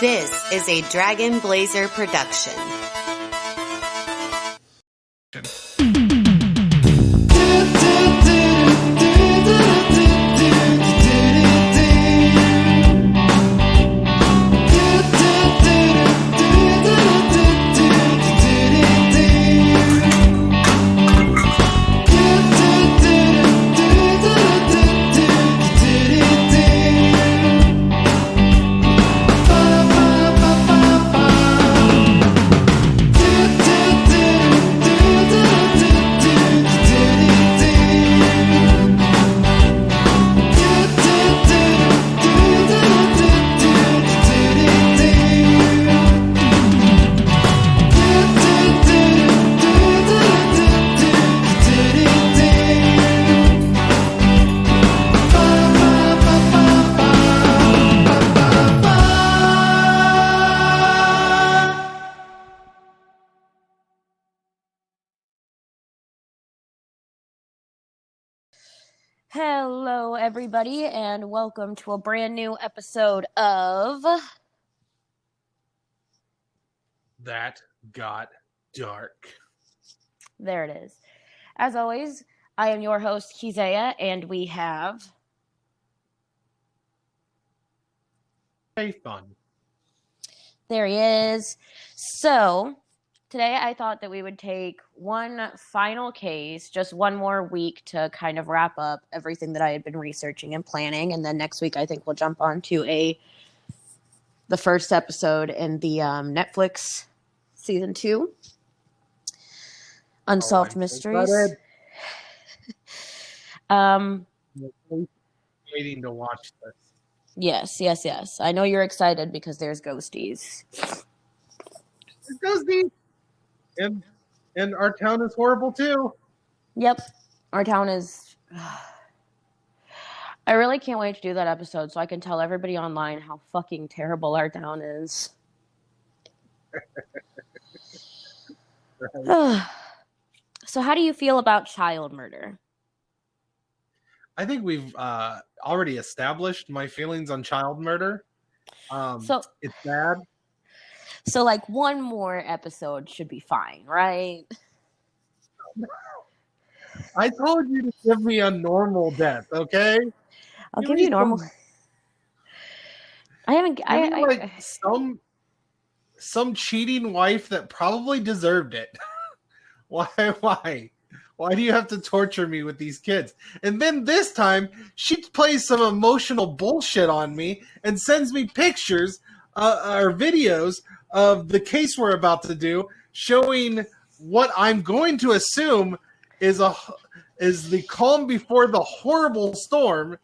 This is a Dragon Blazer production. Hello, everybody, and welcome to a brand new episode of That Got Dark. There it is. As always, I am your host, Kezaya, and we have Fun. There he is. So, today I thought that we would take one final case, just one more week to kind of wrap up everything that I had been researching and planning, and then next week I think we'll jump on to the first episode in the Netflix season 2. Unsolved Mysteries. Waiting to watch this. Yes. I know you're excited because there's ghosties. There's ghosties, and our town is horrible too. Yep, our town is. I really can't wait to do that episode so I can tell everybody online how fucking terrible our town is. Right. So, how do you feel about child murder? I think we've already established my feelings on child murder. So it's bad. So, like, one more episode should be fine, right? I told you to give me a normal death, okay? I'll give you normal. I haven't. Like some cheating wife that probably deserved it. Why? Why do you have to torture me with these kids? And then this time, she plays some emotional bullshit on me and sends me pictures or videos of the case we're about to do, showing what I'm going to assume is the calm before the horrible storm,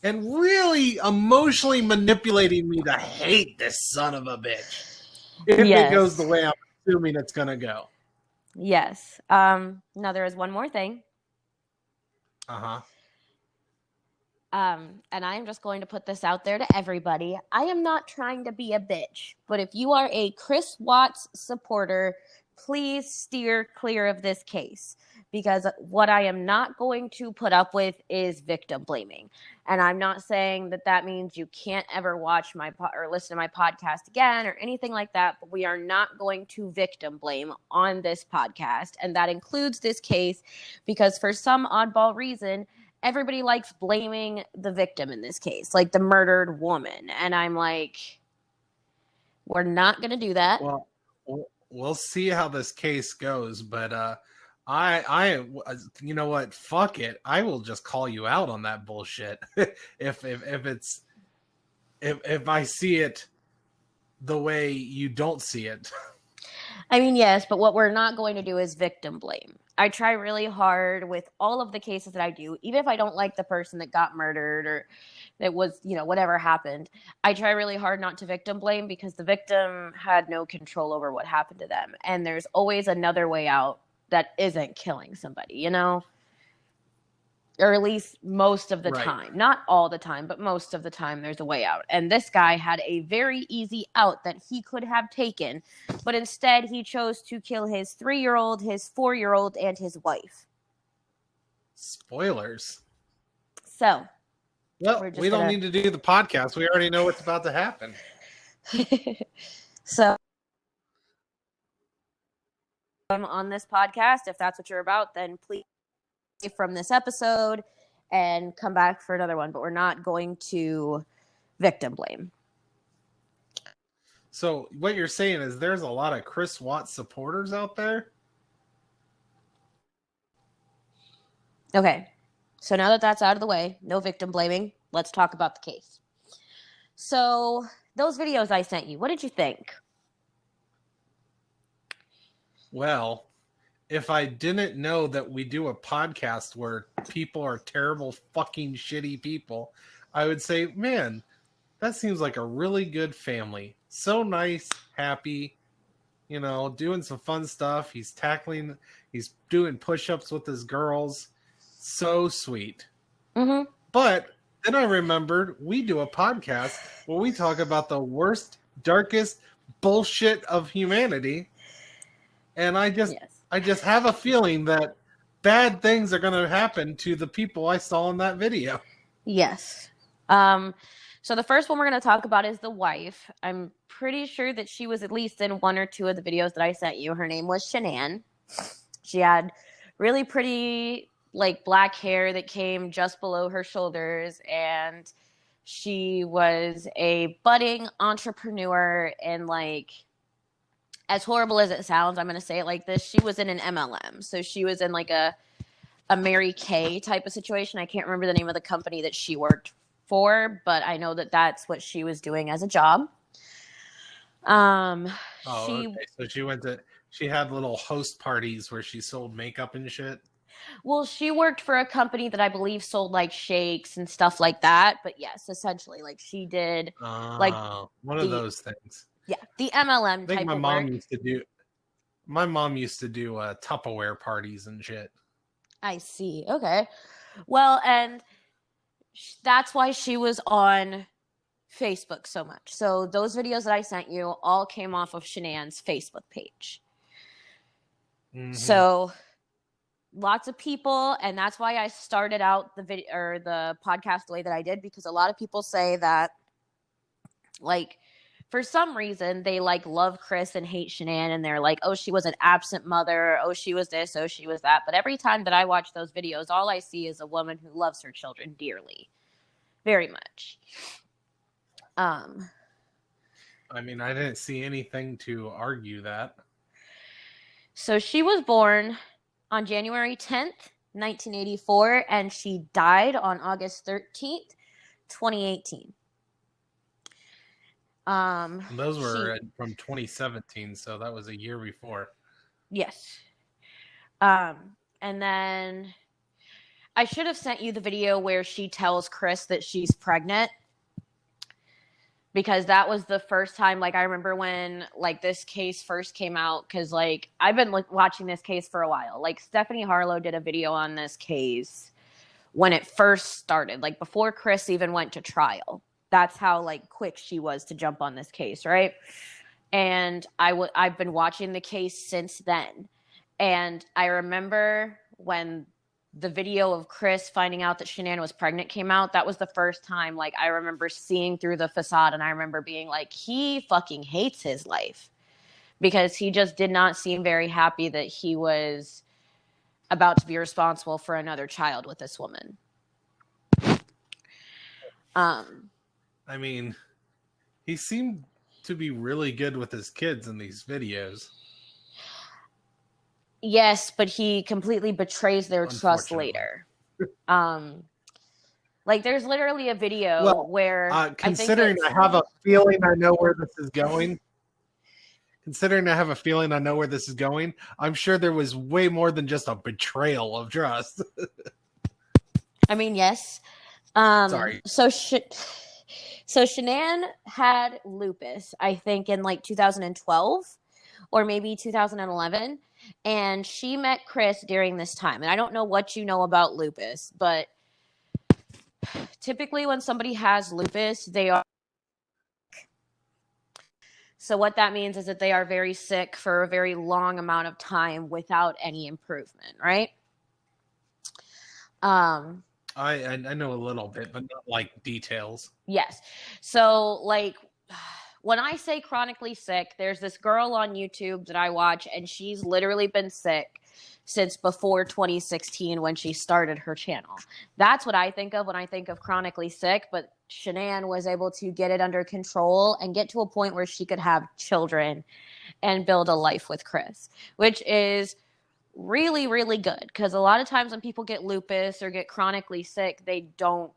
and really emotionally manipulating me to hate this son of a bitch. If it goes the way I'm assuming it's going to go. Yes. Now there is one more thing. And I am just going to put this out there to everybody. I am not trying to be a bitch, but if you are a Chris Watts supporter, please steer clear of this case, because what I am not going to put up with is victim blaming. And I'm not saying that means you can't ever watch or listen to my podcast again or anything like that, but we are not going to victim blame on this podcast. And that includes this case, because for some oddball reason, everybody likes blaming the victim in this case, like the murdered woman. And I'm like, we're not going to do that. Well, we'll see how this case goes, but I you know what? Fuck it. I will just call you out on that bullshit if I see it the way you don't see it. I mean, yes, but what we're not going to do is victim blame. I try really hard with all of the cases that I do, even if I don't like the person that got murdered or that was, whatever happened. I try really hard not to victim blame, because the victim had no control over what happened to them. And there's always another way out that isn't killing somebody, or at least most of the time. Not all the time, but most of the time there's a way out. And this guy had a very easy out that he could have taken, but instead he chose to kill his 3-year-old, his 4-year-old, and his wife. Spoilers. So, well, we don't need to do the podcast. We already know what's about to happen. So on this podcast, if that's what you're about, then please stay from this episode and come back for another one. But we're not going to victim blame. So what you're saying is there's a lot of Chris Watts supporters out there? Okay. So now that that's out of the way, no victim blaming, let's talk about the case. So those videos I sent you, what did you think? Well, if I didn't know that we do a podcast where people are terrible, fucking shitty people, I would say, man, that seems like a really good family. So nice, happy, you know, doing some fun stuff. He's doing push-ups with his girls. So sweet. Mm-hmm. But then I remembered we do a podcast where we talk about the worst, darkest bullshit of humanity. And I just have a feeling that bad things are going to happen to the people I saw in that video. Yes. So the first one we're going to talk about is the wife. I'm pretty sure that she was at least in one or two of the videos that I sent you. Her name was Shanann. She had really pretty, like, black hair that came just below her shoulders, and she was a budding entrepreneur, and, like, as horrible as it sounds, I'm going to say it like this, she was in an MLM. So she was in, like, a Mary Kay type of situation. I can't remember the name of the company that she worked for, but I know that that's what she was doing as a job. Okay. So she had little host parties where she sold makeup and shit. Well, she worked for a company that I believe sold like shakes and stuff like that. But yes, essentially, like she did like one of those things. Yeah, the MLM I think type my of mom work. My mom used to do Tupperware parties and shit. I see. Okay. Well, and that's why she was on Facebook so much. So those videos that I sent you all came off of Shanann's Facebook page. Mm-hmm. So lots of people, and that's why I started out the video or the podcast the way that I did, because a lot of people say that, like, for some reason they like love Chris and hate Shanann, and they're like, oh, she was an absent mother, oh, she was this, oh, she was that. But every time that I watch those videos, all I see is a woman who loves her children dearly, very much. I mean, I didn't see anything to argue that. So she was born on January 10th, 1984, and she died on August 13th, 2018. Those were from 2017, so that was a year before. Yes. And then I should have sent you the video where she tells Chris that she's pregnant, because that was the first time, like, I remember when, like, this case first came out, because, like, I've been watching this case for a while. Like, Stephanie Harlow did a video on this case when it first started, like, before Chris even went to trial. That's how, like, quick she was to jump on this case, right? And I've been watching the case since then. And I remember when the video of Chris finding out that Shanann was pregnant came out, that was the first time, like, I remember seeing through the facade, and I remember being like, he fucking hates his life, because he just did not seem very happy that he was about to be responsible for another child with this woman. I mean, he seemed to be really good with his kids in these videos. Yes, but he completely betrays their trust later. Like, there's literally a video where considering I have a feeling I know where this is going. I'm sure there was way more than just a betrayal of trust. I mean, yes. Sorry. So Shanann had lupus, I think, in like 2012 or maybe 2011. And she met Chris during this time. And I don't know what you know about lupus, but typically when somebody has lupus, they are. So what that means is that they are very sick for a very long amount of time without any improvement, right? I know a little bit, but not like details. Yes. So, like, When I say chronically sick, there's this girl on YouTube that I watch, and she's literally been sick since before 2016 when she started her channel. That's what I think of when I think of chronically sick, but Shanann was able to get it under control and get to a point where she could have children and build a life with Chris, which is really, really good, because a lot of times when people get lupus or get chronically sick, they don't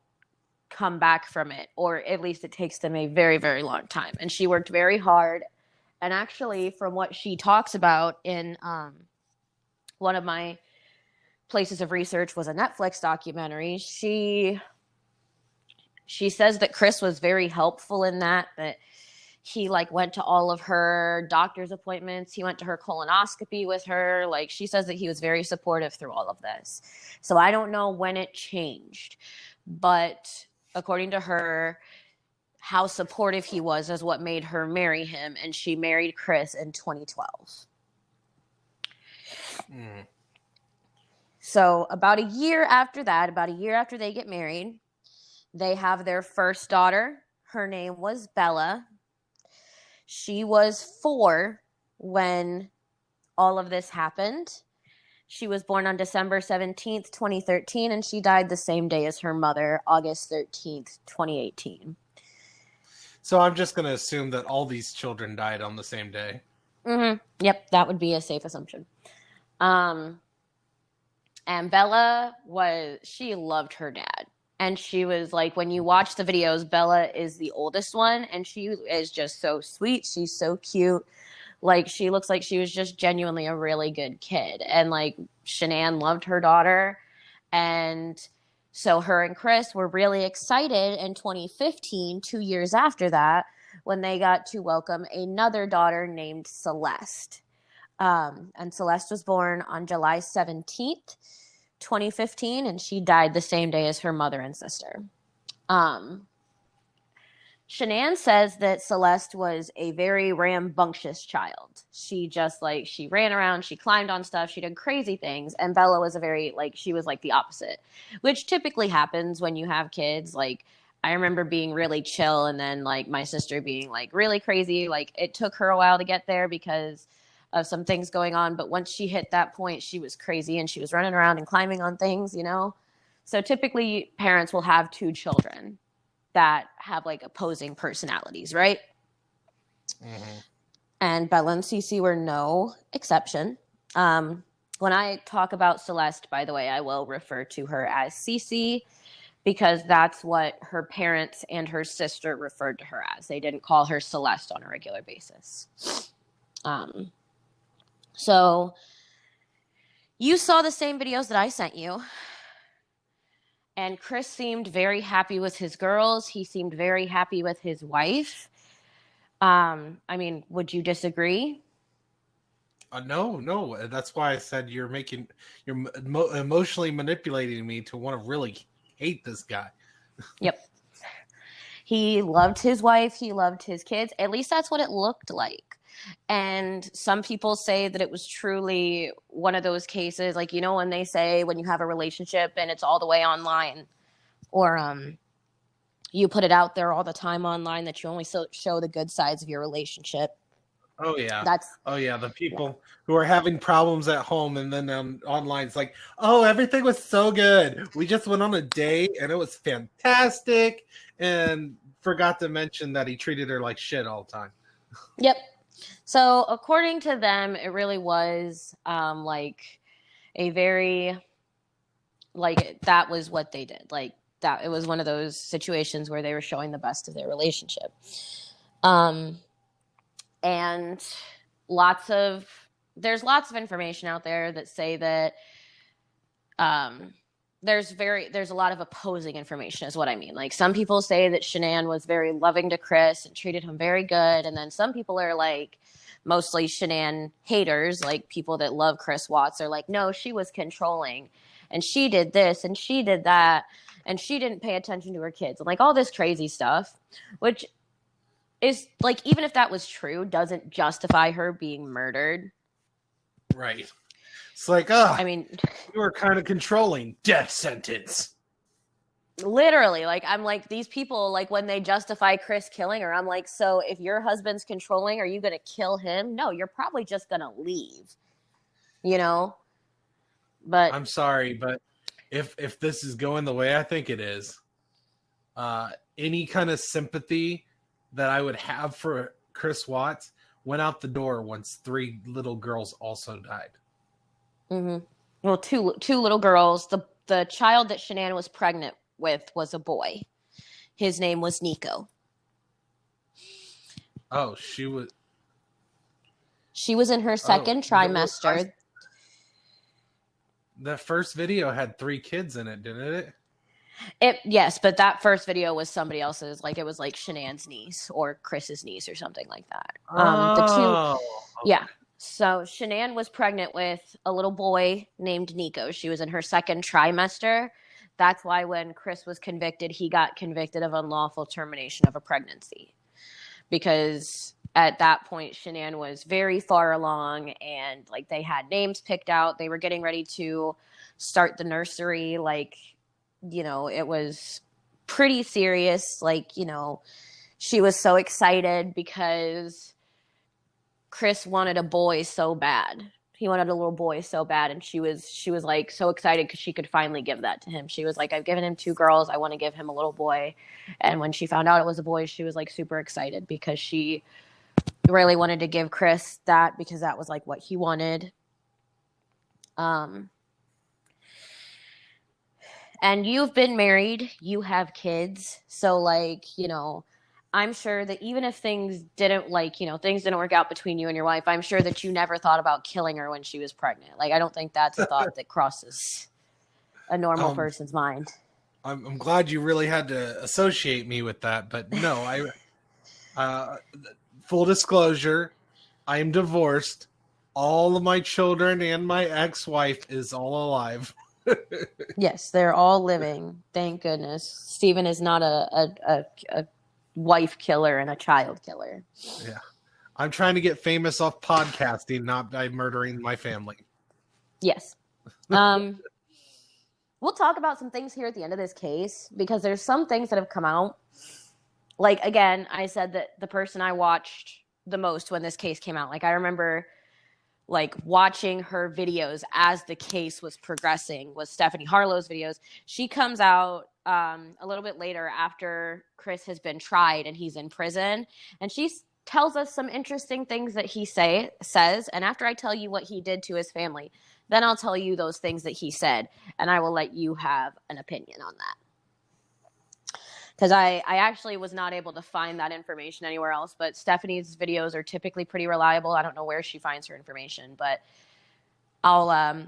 come back from it, or at least it takes them a very, very long time. And she worked very hard. And actually, from what she talks about in one of my places of research was a Netflix documentary, she says that Chris was very helpful in that he like went to all of her doctor's appointments. He went to her colonoscopy with her. Like, she says that he was very supportive through all of this. So I don't know when it changed, but according to her, how supportive he was is what made her marry him. And she married Chris in 2012. So about a year after they get married, they have their first daughter. Her name was Bella. She was 4 when all of this happened. She was born on December 17th, 2013, and she died the same day as her mother, August 13th, 2018. So I'm just going to assume that all these children died on the same day. Mm-hmm. Yep, that would be a safe assumption. And Bella she loved her dad. And she was like, when you watch the videos, Bella is the oldest one, and she is just so sweet. She's so cute. Like, she looks like she was just genuinely a really good kid. And like, Shanann loved her daughter. And so her and Chris were really excited in 2015, 2 years after that, when they got to welcome another daughter named Celeste. And Celeste was born on July 17th. 2015, and she died the same day as her mother and sister. Shanann says that Celeste was a very rambunctious child. She ran around, she climbed on stuff, she did crazy things, and Bella was she was like the opposite, which typically happens when you have kids. Like, I remember being really chill, and then like my sister being like really crazy. Like, it took her a while to get there because of some things going on, but once she hit that point, she was crazy and she was running around and climbing on things, So typically parents will have 2 children that have like opposing personalities, right? Mm-hmm. And Bella and Cece were no exception. When I talk about Celeste, by the way, I will refer to her as Cece, because that's what her parents and her sister referred to her as. They didn't call her Celeste on a regular basis. So you saw the same videos that I sent you. And Chris seemed very happy with his girls. He seemed very happy with his wife. Would you disagree? No. That's why I said you're emotionally manipulating me to want to really hate this guy. Yep. He loved his wife. He loved his kids. At least that's what it looked like. And some people say that it was truly one of those cases, like, when they say when you have a relationship and it's all the way online, or you put it out there all the time online that you only show the good sides of your relationship. Oh, yeah. The people who are having problems at home, and then online it's like, oh, everything was so good. We just went on a date and it was fantastic, and forgot to mention that he treated her like shit all the time. Yep. So according to them, it really was a very, that was what they did. Like, that it was one of those situations where they were showing the best of their relationship. And there's lots of information out there that say that there's a lot of opposing information is what I mean. Like, some people say that Shanann was very loving to Chris and treated him very good. And then some people are like, mostly Shanann haters, like people that love Chris Watts, are like, no, she was controlling and she did this and she did that and she didn't pay attention to her kids and like all this crazy stuff, which is like, even if that was true, doesn't justify her being murdered. Right. It's like, you were kind of controlling. Death sentence. Literally, like, I'm like, these people, like, when they justify Chris killing her, I'm like, so if your husband's controlling, are you going to kill him? No, you're probably just going to leave, you know? But I'm sorry, but if this is going the way I think it is, any kind of sympathy that I would have for Chris Watts went out the door once 3 little girls also died. well, two little girls. The child that Shanann was pregnant with was a boy. His name was Nico. Oh, she was in her second trimester. The first video had 3 kids in it, didn't it? Yes, but that first video was somebody else's. Like, it was like Shanann's niece or Chris's niece or something like that. The two, yeah. So Shanann was pregnant with a little boy named Nico. She was in her second trimester. That's why when Chris was convicted, he got convicted of unlawful termination of a pregnancy, because at that point Shanann was very far along, and like, they had names picked out. They were getting ready to start the nursery. Like, you know, it was pretty serious. Like, you know, she was so excited because Chris wanted a boy so bad. He wanted a little boy so bad, and she was like so excited because she could finally give that to him. She was like, I've given him 2 girls, I want to give him a little boy. And when she found out it was a boy, she was like super excited because she really wanted to give Chris that, because that was like what he wanted. And you've been married, you have kids, so like, you know, I'm sure that even if things didn't, like, you know, things didn't work out between you and your wife, I'm sure that you never thought about killing her when she was pregnant. Like, I don't think that's a thought that crosses a normal person's mind. I'm glad you really had to associate me with that, but no, full disclosure, I am divorced. All of my children and my ex-wife is all alive. Yes, they're all living. Thank goodness. Stephen is not a wife killer and a child killer. Yeah. I'm trying to get famous off podcasting, not by murdering my family. Yes. We'll talk about some things here at the end of this case, because there's some things that have come out. Like, again, I said that the person I watched the most when this case came out, like, I remember like watching her videos as the case was progressing, was Stephanie Harlow's videos. She comes out a little bit later after Chris has been tried and he's in prison, and she tells us some interesting things that he says. And after I tell you what he did to his family, then I'll tell you those things that he said, and I will let you have an opinion on that. Because I actually was not able to find that information anywhere else, but Stephanie's videos are typically pretty reliable. I don't know where she finds her information, but I'll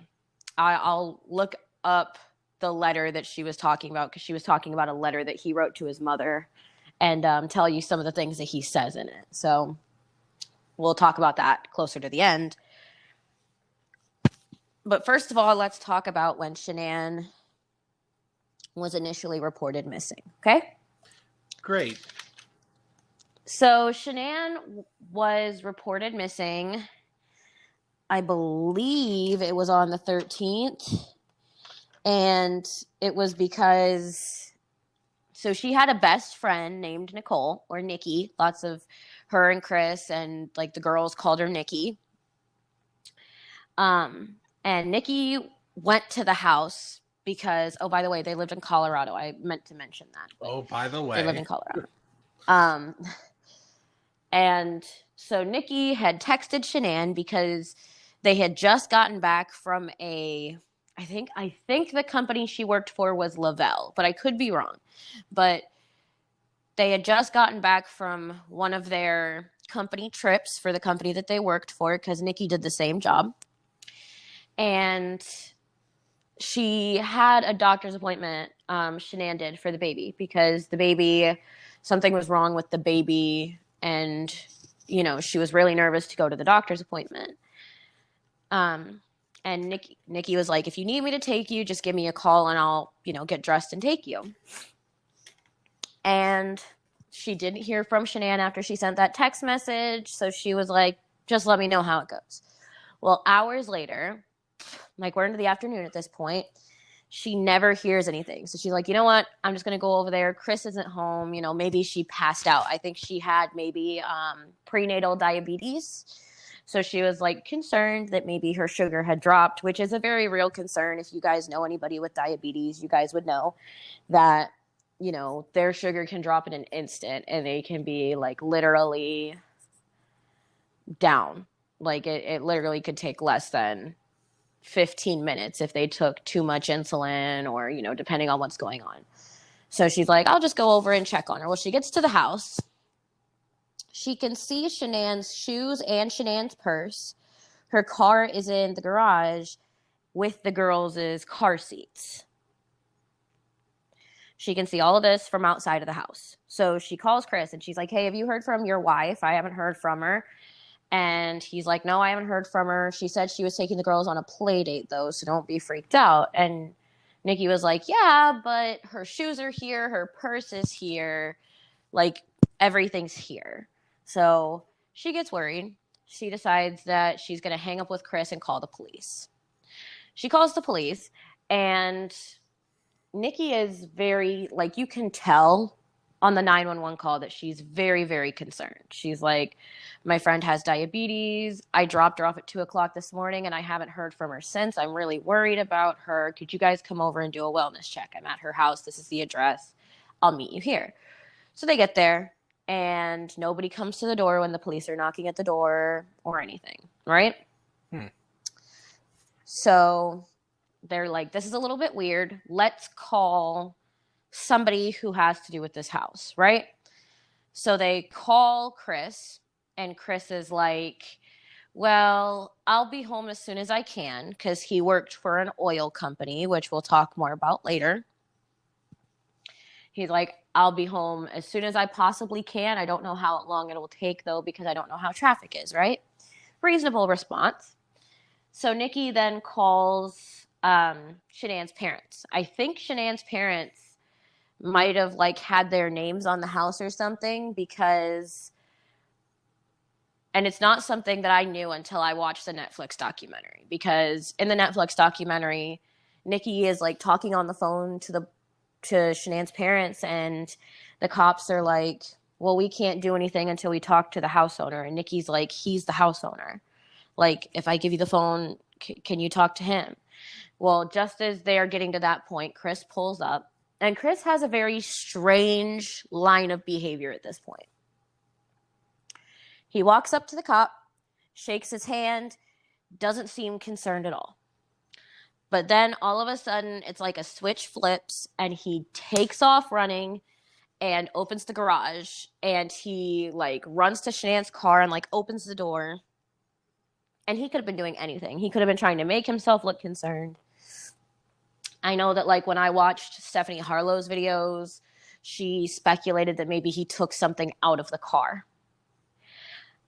look up the letter that she was talking about, because she was talking about a letter that he wrote to his mother, and tell you some of the things that he says in it. So we'll talk about that closer to the end. But first of all, let's talk about when Shanann was initially reported missing, okay? Great. So Shanann was reported missing, I believe it was on the 13th. And it was because, so she had a best friend named Nicole, or Nikki. Lots of her and Chris and like the girls called her Nikki. And Nikki went to the house because, oh, by the way, they lived in Colorado. I meant to mention that. Oh, by the way. They lived in Colorado. And so Nikki had texted Shanann because they had just gotten back from I think the company she worked for was Lavelle, but I could be wrong. But they had just gotten back from one of their company trips for the company that they worked for, because Nikki did the same job. And she had a doctor's appointment, Shanann did, for the baby, because the baby, something was wrong with the baby, and, you know, she was really nervous to go to the doctor's appointment. And Nikki was like, if you need me to take you, just give me a call and I'll, you know, get dressed and take you. And she didn't hear from Shanann after she sent that text message, so she was like, just let me know how it goes. Well, hours later, like we're into the afternoon at this point, She never hears anything. So she's like, you know what? I'm just going to go over there. Chris isn't home. Maybe she passed out. I think she had maybe prenatal diabetes. So she was like concerned that maybe her sugar had dropped, which is a very real concern. If you guys know anybody with diabetes, you guys would know that, their sugar can drop in an instant and they can be like literally down. Like it literally could take less than 15 minutes if they took too much insulin or, depending on what's going on. So she's like, I'll just go over and check on her. Well, she gets to the house. She can see Shanann's shoes and Shanann's purse. Her car is in the garage with the girls' car seats. She can see all of this from outside of the house. So she calls Chris and she's like, hey, have you heard from your wife? I haven't heard from her. And he's like, no, I haven't heard from her. She said she was taking the girls on a play date, though, so don't be freaked out. And Nikki was like, yeah, but her shoes are here. Her purse is here. Like, everything's here. So she gets worried. She decides that she's going to hang up with Chris and call the police. She calls the police, and Nikki is very, like, you can tell on the 911 call that she's very, very concerned. She's like, my friend has diabetes. I dropped her off at 2:00 this morning and I haven't heard from her since. I'm really worried about her. Could you guys come over and do a wellness check? I'm at her house. This is the address. I'll meet you here. So they get there and nobody comes to the door when the police are knocking at the door or anything, right? So they're like, this is a little bit weird. Let's call somebody who has to do with this house, right? So they call Chris, and Chris is like, well, I'll be home as soon as I can, because he worked for an oil company, which we'll talk more about later. He's like, I'll be home as soon as I possibly can. I don't know how long it'll take, though, because I don't know how traffic is, right? Reasonable response. So Nikki then calls Shanann's parents. I think Shanann's parents might have like had their names on the house or something, because, and it's not something that I knew until I watched the Netflix documentary, because in the Netflix documentary, Nikki is like talking on the phone to Shanann's parents, and the cops are like, well, we can't do anything until we talk to the house owner. And Nikki's like, he's the house owner. Like, if I give you the phone, can you talk to him? Well, just as they are getting to that point, Chris pulls up. And Chris has a very strange line of behavior at this point. He walks up to the cop, shakes his hand, doesn't seem concerned at all. But then all of a sudden, it's like a switch flips, and he takes off running and opens the garage. And he like runs to Shanann's car and like opens the door. And he could have been doing anything. He could have been trying to make himself look concerned. I know that like when I watched Stephanie Harlow's videos, she speculated that maybe he took something out of the car.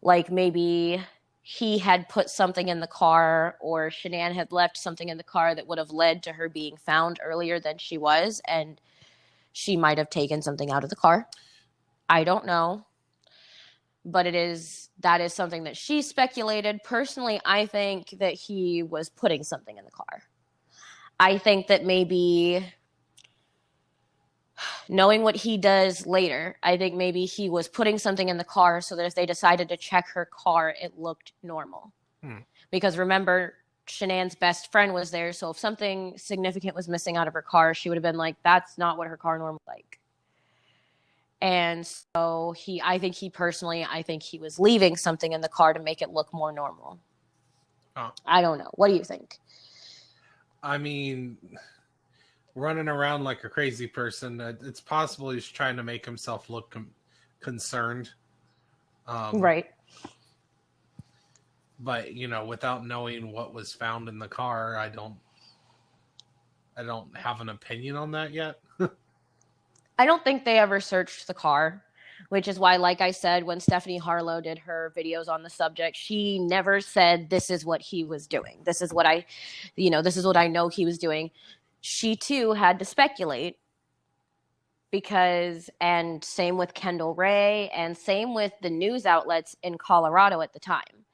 Like maybe he had put something in the car, or Shanann had left something in the car that would have led to her being found earlier than she was, and she might have taken something out of the car. I don't know. But that is something that she speculated. Personally, I think that he was putting something in the car. I think that maybe, knowing what he does later, I think maybe he was putting something in the car so that if they decided to check her car, it looked normal. Because remember, Shanann's best friend was there, so if something significant was missing out of her car, she would have been like, that's not what her car normally like. And so I think he was leaving something in the car to make it look more normal. I don't know. What do you think? I mean, running around like a crazy person, it's possible he's trying to make himself look concerned. Right. But, without knowing what was found in the car, I don't have an opinion on that yet. I don't think they ever searched the car, which is why, like I said, when Stephanie Harlow did her videos on the subject, she never said, this is what he was doing. This is what I know he was doing. She too had to speculate, and same with Kendall Ray, and same with the news outlets in Colorado at the time.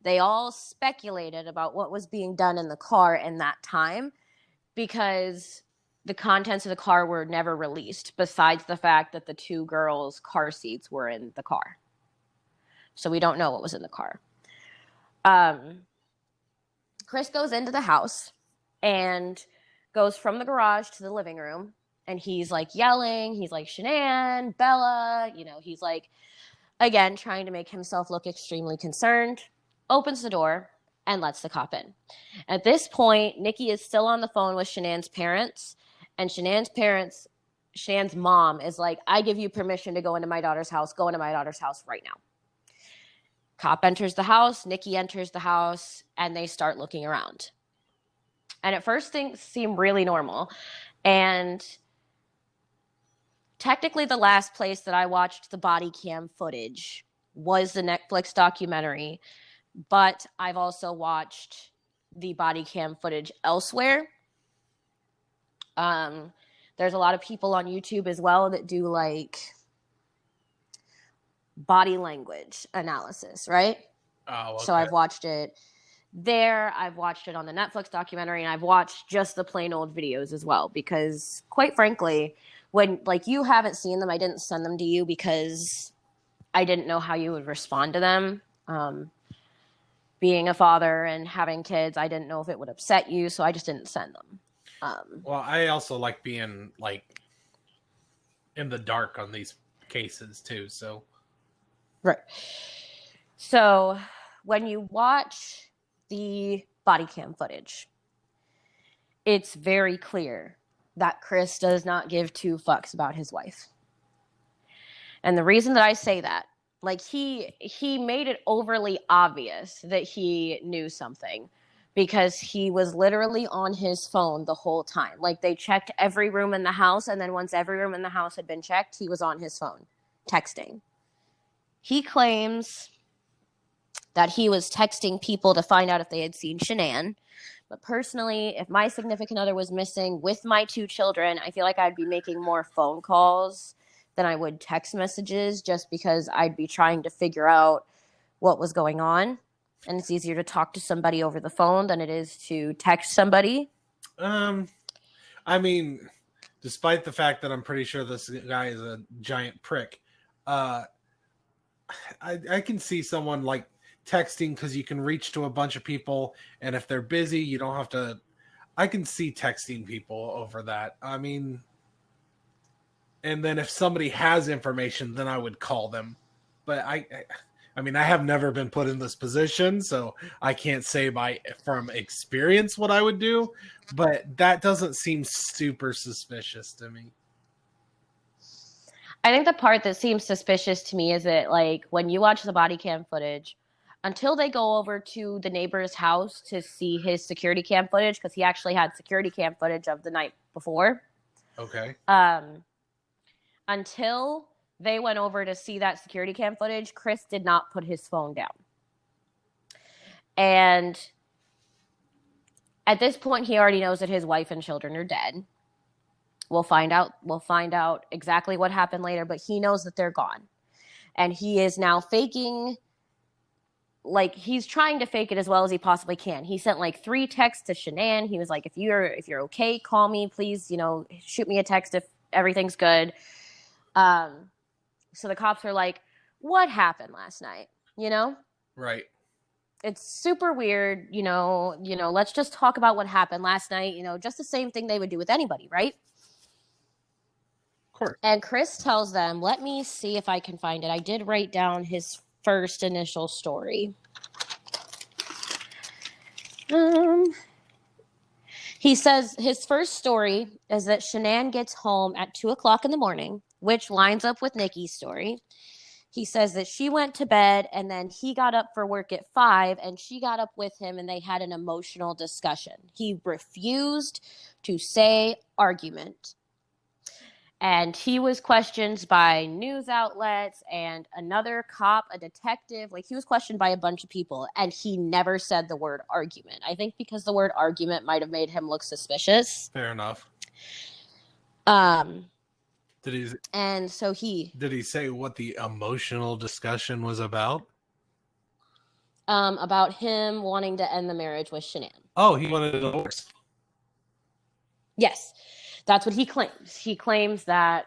They all speculated about what was being done in the car in that time. because the contents of the car were never released, besides the fact that the two girls' car seats were in the car. So we don't know what was in the car. Chris goes into the house and goes from the garage to the living room, and he's like yelling. He's like, Shanann, Bella, he's like, again, trying to make himself look extremely concerned, opens the door and lets the cop in. At this point, Nikki is still on the phone with Shanann's parents, and Shanann's mom is like, I give you permission to go into my daughter's house. Go into my daughter's house right now. Cop enters the house, Nikki enters the house, and they start looking around. And at first things seem really normal. And technically the last place that I watched the body cam footage was the Netflix documentary, but I've also watched the body cam footage elsewhere. There's a lot of people on YouTube as well that do like body language analysis, right? Oh, okay. So I've watched it there. I've watched it on the Netflix documentary, and I've watched just the plain old videos as well, because quite frankly, when like you haven't seen them, I didn't send them to you because I didn't know how you would respond to them. Being a father and having kids, I didn't know if it would upset you, so I just didn't send them. Well, I also like being like in the dark on these cases too, so. Right. So when you watch the body cam footage, it's very clear that Chris does not give two fucks about his wife. And the reason that I say that, like he made it overly obvious that he knew something, because he was literally on his phone the whole time. Like they checked every room in the house, and then once every room in the house had been checked, he was on his phone texting. He claims that he was texting people to find out if they had seen Shanann. But personally, if my significant other was missing with my two children, I feel like I'd be making more phone calls than I would text messages, just because I'd be trying to figure out what was going on. And it's easier to talk to somebody over the phone than it is to text somebody. I mean, despite the fact that I'm pretty sure this guy is a giant prick, I can see someone like texting, because you can reach to a bunch of people, and if they're busy, you don't have to. I can see texting people over that. I mean, and then if somebody has information, then I would call them. But I mean, I have never been put in this position, so I can't say from experience what I would do. But that doesn't seem super suspicious to me. I think the part that seems suspicious to me is that, like, when you watch the body cam footage, until they go over to the neighbor's house to see his security cam footage, because he actually had security cam footage of the night before. Okay. Until they went over to see that security cam footage, Chris did not put his phone down. And at this point, he already knows that his wife and children are dead. We'll find out exactly what happened later, but he knows that they're gone. And he is now faking, like, he's trying to fake it as well as he possibly can. He sent like 3 texts to Shanann. He was like, if you're okay, call me, please, shoot me a text if everything's good. So the cops are like, what happened last night? Right. It's super weird, let's just talk about what happened last night, just the same thing they would do with anybody, right? Of course. And Chris tells them, let me see if I can find it. I did write down his first initial story. He says his first story is that Shanann gets home at 2:00 in the morning, which lines up with Nikki's story. He says that she went to bed, and then he got up for work at 5, and she got up with him, and they had an emotional discussion. He refused to say argument. And he was questioned by news outlets and another cop, a detective. Like, he was questioned by a bunch of people, and he never said the word argument. I think because the word argument might have made him look suspicious. Fair enough. Did he say what the emotional discussion was about? About him wanting to end the marriage with Shanann. Oh, he wanted a divorce. Yes, that's what he claims. He claims that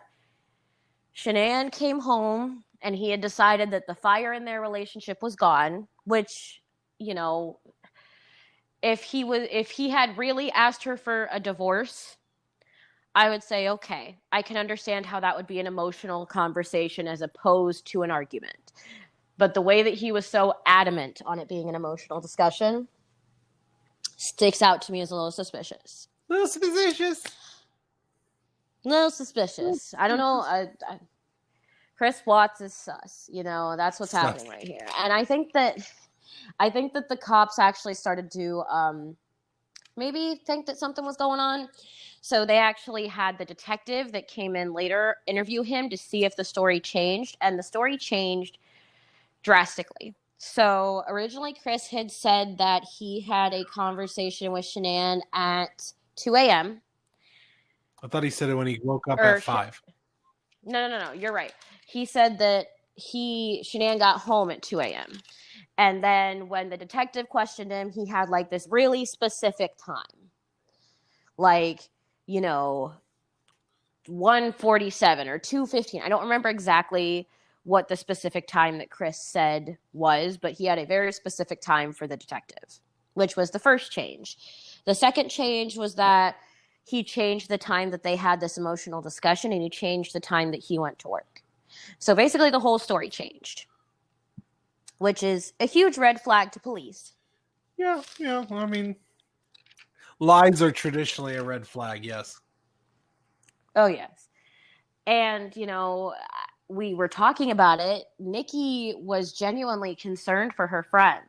Shanann came home and he had decided that the fire in their relationship was gone, which, you know, if he had really asked her for a divorce, I would say, okay, I can understand how that would be an emotional conversation as opposed to an argument. But the way that he was so adamant on it being an emotional discussion sticks out to me as a little suspicious. A little suspicious. No suspicious. I don't know. Chris Watts is sus. You know, that's what's happening right here. And I think that the cops actually started to maybe think that something was going on. So they actually had the detective that came in later interview him to see if the story changed, and the story changed drastically. So originally Chris had said that he had a conversation with Shanann at 2 a.m. I thought he said it when he woke up at 5. No. You're right. He said that Shanann got home at 2 a.m. And then when the detective questioned him, he had like this really specific time. Like, you know, 1:47 or 2:15. I don't remember exactly what the specific time that Chris said was, but he had a very specific time for the detective, which was the first change. The second change was that he changed the time that they had this emotional discussion, and he changed the time that he went to work. So basically the whole story changed, which is a huge red flag to police. Yeah. I mean, lies are traditionally a red flag, yes. Oh, yes. And, you know, we were talking about it. Nikki was genuinely concerned for her friend.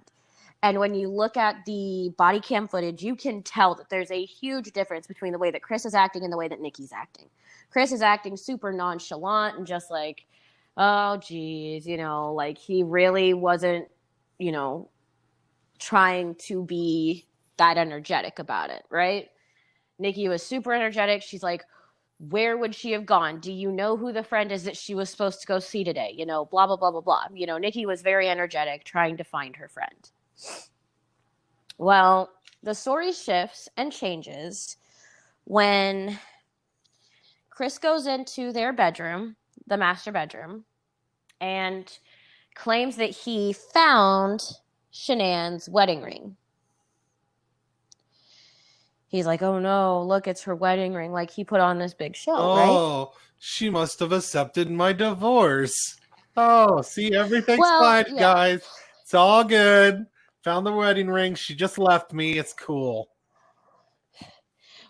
And when you look at the body cam footage, you can tell that there's a huge difference between the way that Chris is acting and the way that Nikki's acting. Chris is acting super nonchalant and just like, oh, geez, you know, like he really wasn't, you know, trying to be that energetic about it, right? Nikki was super energetic. She's like, where would she have gone? Do you know who the friend is that she was supposed to go see today? You know, blah, blah, blah, blah, blah. You know, Nikki was very energetic trying to find her friend. Well, the story shifts and changes when Chris goes into their bedroom, the master bedroom, and claims that he found Shanann's wedding ring. He's like, oh no, look, it's her wedding ring. Like, he put on this big show, right? Oh, she must have accepted my divorce. Oh, see, everything's fine, guys. It's all good. Found the wedding ring. She just left me. It's cool.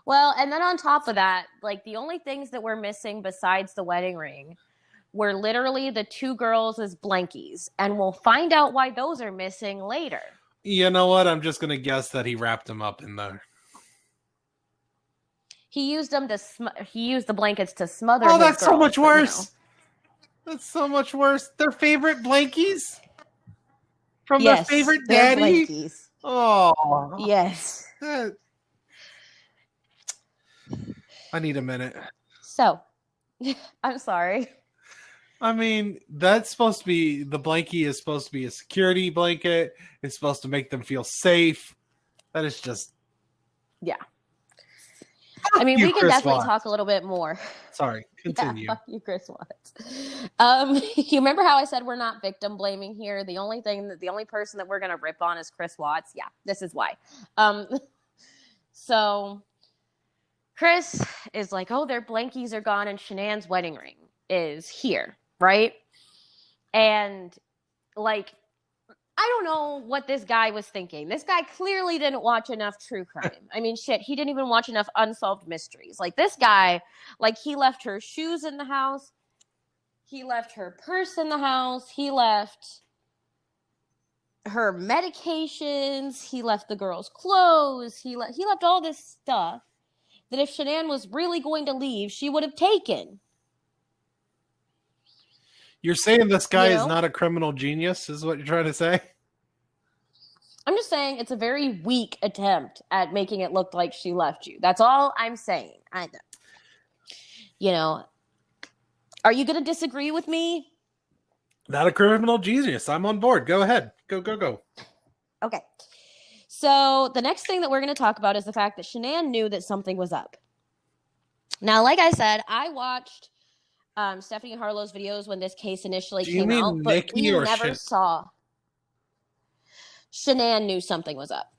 Well, and then on top of that, like, the only things that were missing besides the wedding ring were literally the two girls' blankies. And we'll find out why those are missing later. You know what? I'm just going to guess that he wrapped them up in there. He used them to he used the blankets to smother. Oh, that's girls, so much worse. You know. That's so much worse. Their favorite blankies from their favorite daddy. Blankies. Oh, yes. I need a minute. So, I'm sorry. I mean, that's supposed to be, the blankie is supposed to be a security blanket. It's supposed to make them feel safe. That is just. Yeah. I mean, we can definitely talk a little bit more. Sorry, continue. Yeah, fuck you, Chris Watts. You remember how I said we're not victim blaming here? The only person that we're going to rip on is Chris Watts. Yeah, this is why. So Chris is like, oh, their blankies are gone and Shanann's wedding ring is here, right? And like, I don't know what this guy was thinking. This guy clearly didn't watch enough true crime. I mean, shit, he didn't even watch enough unsolved mysteries. Like, this guy, like, he left her shoes in the house. He left her purse in the house. He left her medications. He left the girl's clothes. He left all this stuff that if Shanann was really going to leave, she would have taken. You're saying this guy is not a criminal genius, is what you're trying to say? I'm just saying it's a very weak attempt at making it look like she left you. That's all I'm saying. You know, are you going to disagree with me? Not a criminal genius. I'm on board. Go ahead. Go. Okay. So the next thing that we're going to talk about is the fact that Shanann knew that something was up. Now, like I said, I watched Stephanie Harlow's videos when this case initially Do you came out, mean but Nikki we or never saw. Shanann knew something was up.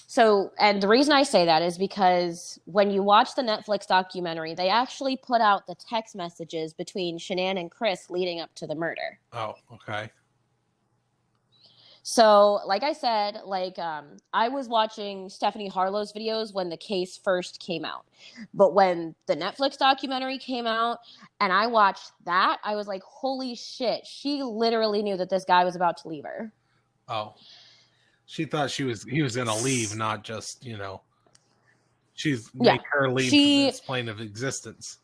So, and the reason I say that is because when you watch the Netflix documentary, they actually put out the text messages between Shanann and Chris leading up to the murder. Oh, okay. So, like I said, I was watching Stephanie Harlow's videos when the case first came out. But when the Netflix documentary came out and I watched that, I was like, holy shit, she literally knew that this guy was about to leave her. Oh. She thought he was going to leave, not just, make her leave from this plane of existence.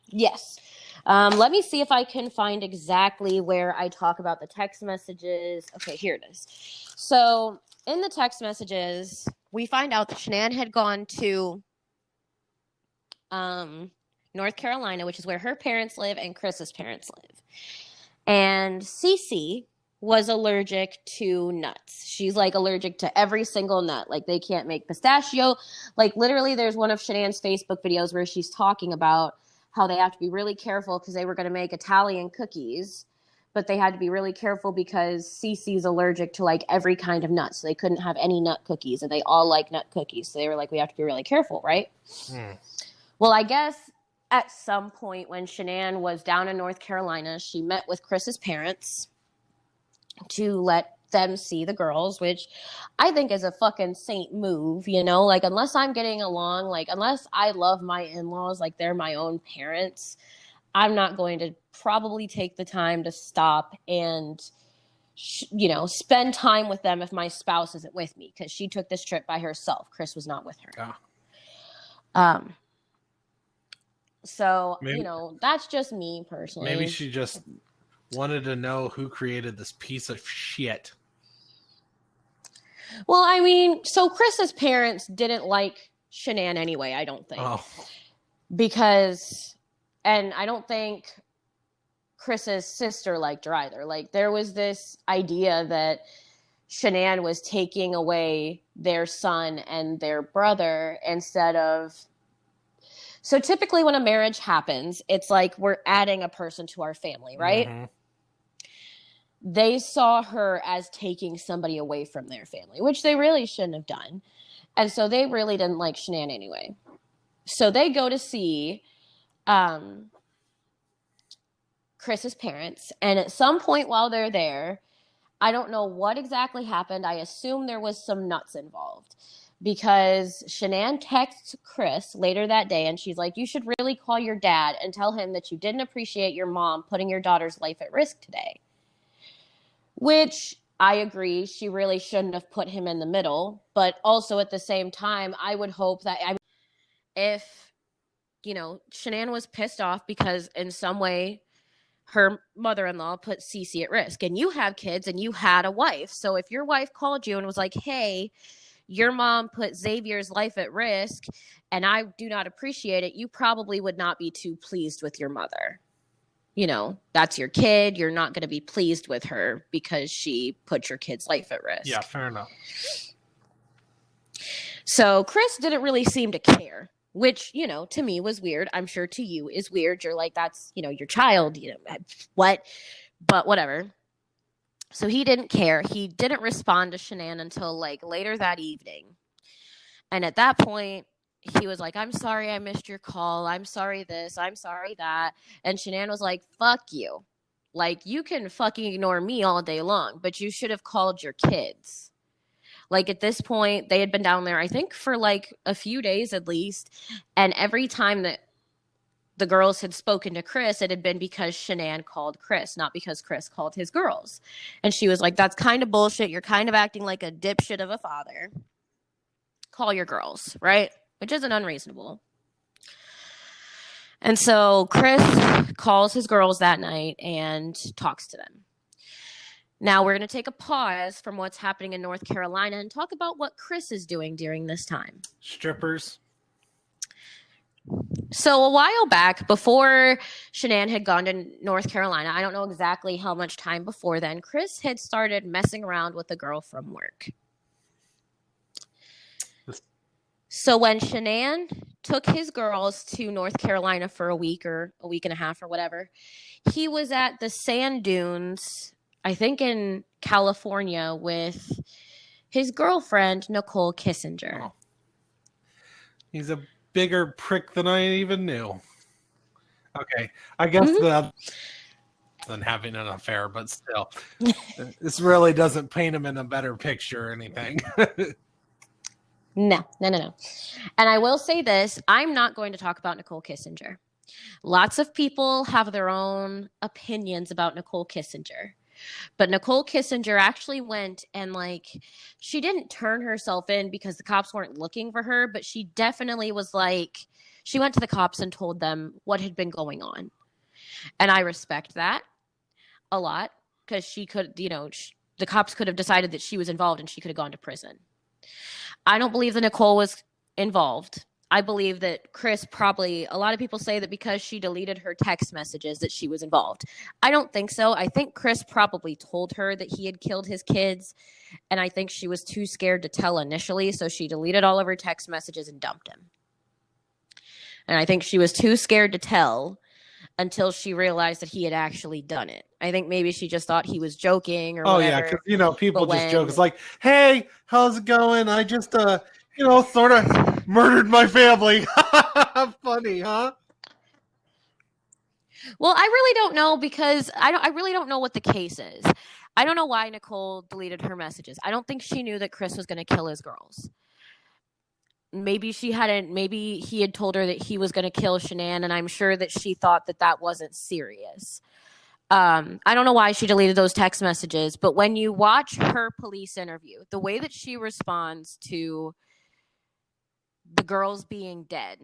Yes. Let me see if I can find exactly where I talk about the text messages. Okay, here it is. So in the text messages, we find out that Shanann had gone to North Carolina, which is where her parents live and Chris's parents live. And Cece was allergic to nuts. She's like allergic to every single nut. Like they can't make pistachio. Like literally there's one of Shanann's Facebook videos where she's talking about how they have to be really careful because they were going to make Italian cookies, but they had to be really careful because Cece's allergic to like every kind of nut. So they couldn't have any nut cookies and they all like nut cookies. So they were like, we have to be really careful, right? Well, I guess at some point when Shanann was down in North Carolina, she met with Chris's parents to let them see the girls, which I think is a fucking saint move, like unless I'm getting along, like unless I love my in-laws like they're my own parents, I'm not going to probably take the time to stop and spend time with them if my spouse isn't with me, because she took this trip by herself. Chris was not with her. So maybe, that's just me personally. Maybe she just wanted to know who created this piece of shit. Well, I mean, so Chris's parents didn't like Shanann anyway, I don't think. Oh. Because, and I don't think Chris's sister liked her either. Like, there was this idea that Shanann was taking away their son and their brother instead of... So typically when a marriage happens, it's like we're adding a person to our family, right? Mm-hmm. They saw her as taking somebody away from their family, which they really shouldn't have done. And so they really didn't like Shanann anyway. So they go to see Chris's parents. And at some point while they're there, I don't know what exactly happened. I assume there was some nuts involved. Because Shanann texts Chris later that day and she's like, you should really call your dad and tell him that you didn't appreciate your mom putting your daughter's life at risk today. Which I agree, she really shouldn't have put him in the middle. But also at the same time, I would hope that if, Shanann was pissed off because in some way her mother-in-law put Cece at risk. And you have kids and you had a wife. So if your wife called you and was like, hey, your mom put Xavier's life at risk and I do not appreciate it, you probably would not be too pleased with your mother. That's your kid. You're not going to be pleased with her because she put your kid's life at risk. Yeah, fair enough. So Chris didn't really seem to care, which, to me was weird. I'm sure to you is weird. You're like, that's, your child, what? But whatever. So he didn't care. He didn't respond to Shanann until like later that evening. And at that point, he was like, I'm sorry I missed your call. I'm sorry this. I'm sorry that. And Shanann was like, fuck you. Like, you can fucking ignore me all day long, but you should have called your kids. Like, at this point, they had been down there, I think, for like a few days at least. And every time that the girls had spoken to Chris, it had been because Shanann called Chris, not because Chris called his girls. And she was like, that's kind of bullshit. You're kind of acting like a dipshit of a father. Call your girls, right? Which isn't unreasonable. And so Chris calls his girls that night and talks to them. Now we're going to take a pause from what's happening in North Carolina and talk about what Chris is doing during this time. Strippers. So a while back, before Shanann had gone to North Carolina, I don't know exactly how much time before then, Chris had started messing around with a girl from work. So when Shanann took his girls to North Carolina for a week or a week and a half or whatever, he was at the sand dunes, I think in California, with his girlfriend, Nicole Kissinger. Oh. He's a bigger prick than I even knew. Okay, I guess than having an affair, but still, this really doesn't paint him in a better picture or anything. No. And I will say this, I'm not going to talk about Nicole Kissinger. Lots of people have their own opinions about Nicole Kissinger. But Nicole Kissinger actually went and, like, she didn't turn herself in because the cops weren't looking for her, but she definitely was like, she went to the cops and told them what had been going on. And I respect that a lot because she could, the cops could have decided that she was involved and she could have gone to prison. I don't believe that Nicole was involved. I believe that Chris probably, a lot of people say that because she deleted her text messages that she was involved. I don't think so. I think Chris probably told her that he had killed his kids, and I think she was too scared to tell initially, so she deleted all of her text messages and dumped him. And I think she was too scared to tell until she realized that he had actually done it. I think maybe she just thought he was joking or whatever. Yeah, because people just joke. It's like, hey, how's it going? I just sort of murdered my family. Funny, huh? Well, I really don't know because I really don't know what the case is. I don't know why Nicole deleted her messages. I don't think she knew that Chris was going to kill his girls. Maybe he had told her that he was going to kill Shanann, and I'm sure that she thought that that wasn't serious. I don't know why she deleted those text messages, but when you watch her police interview, the way that she responds to the girls being dead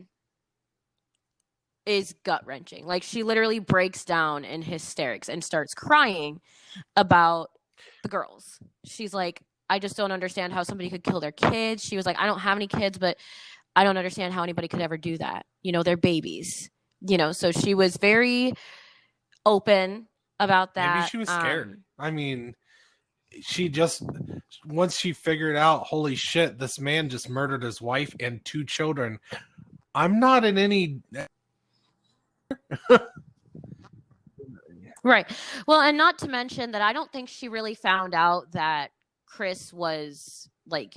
is gut-wrenching. Like, she literally breaks down in hysterics and starts crying about the girls. She's like, I just don't understand how somebody could kill their kids. She was like, I don't have any kids, but I don't understand how anybody could ever do that. They're babies. So she was very open about that. Maybe she was scared. I mean, once she figured out, holy shit, this man just murdered his wife and 2 children. I'm not in any... Right. Well, and not to mention that I don't think she really found out that Chris was, like,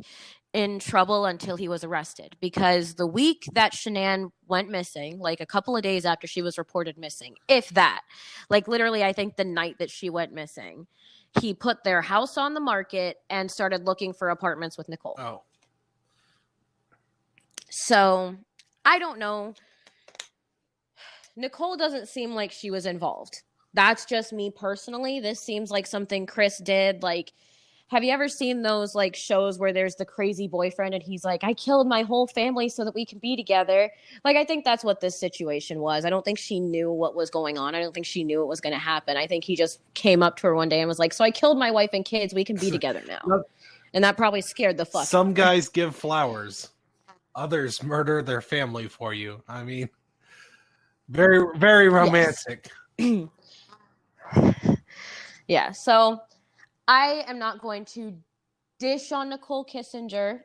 in trouble until he was arrested, because the week that Shanann went missing, like a couple of days after she was reported missing, if that, like literally I think the night that she went missing, he put their house on the market and started looking for apartments with Nicole. Oh. So I don't know. Nicole doesn't seem like she was involved. That's just me personally. This seems like something Chris did. Like, have you ever seen those, like, shows where there's the crazy boyfriend and he's like, I killed my whole family so that we can be together? Like, I think that's what this situation was. I don't think she knew what was going on. I don't think she knew it was going to happen. I think he just came up to her one day and was like, so I killed my wife and kids. We can be together now. And that probably scared the fuck. Some guys give flowers. Others murder their family for you. I mean, very, very romantic. Yes. Yeah, so I am not going to dish on Nicole Kissinger.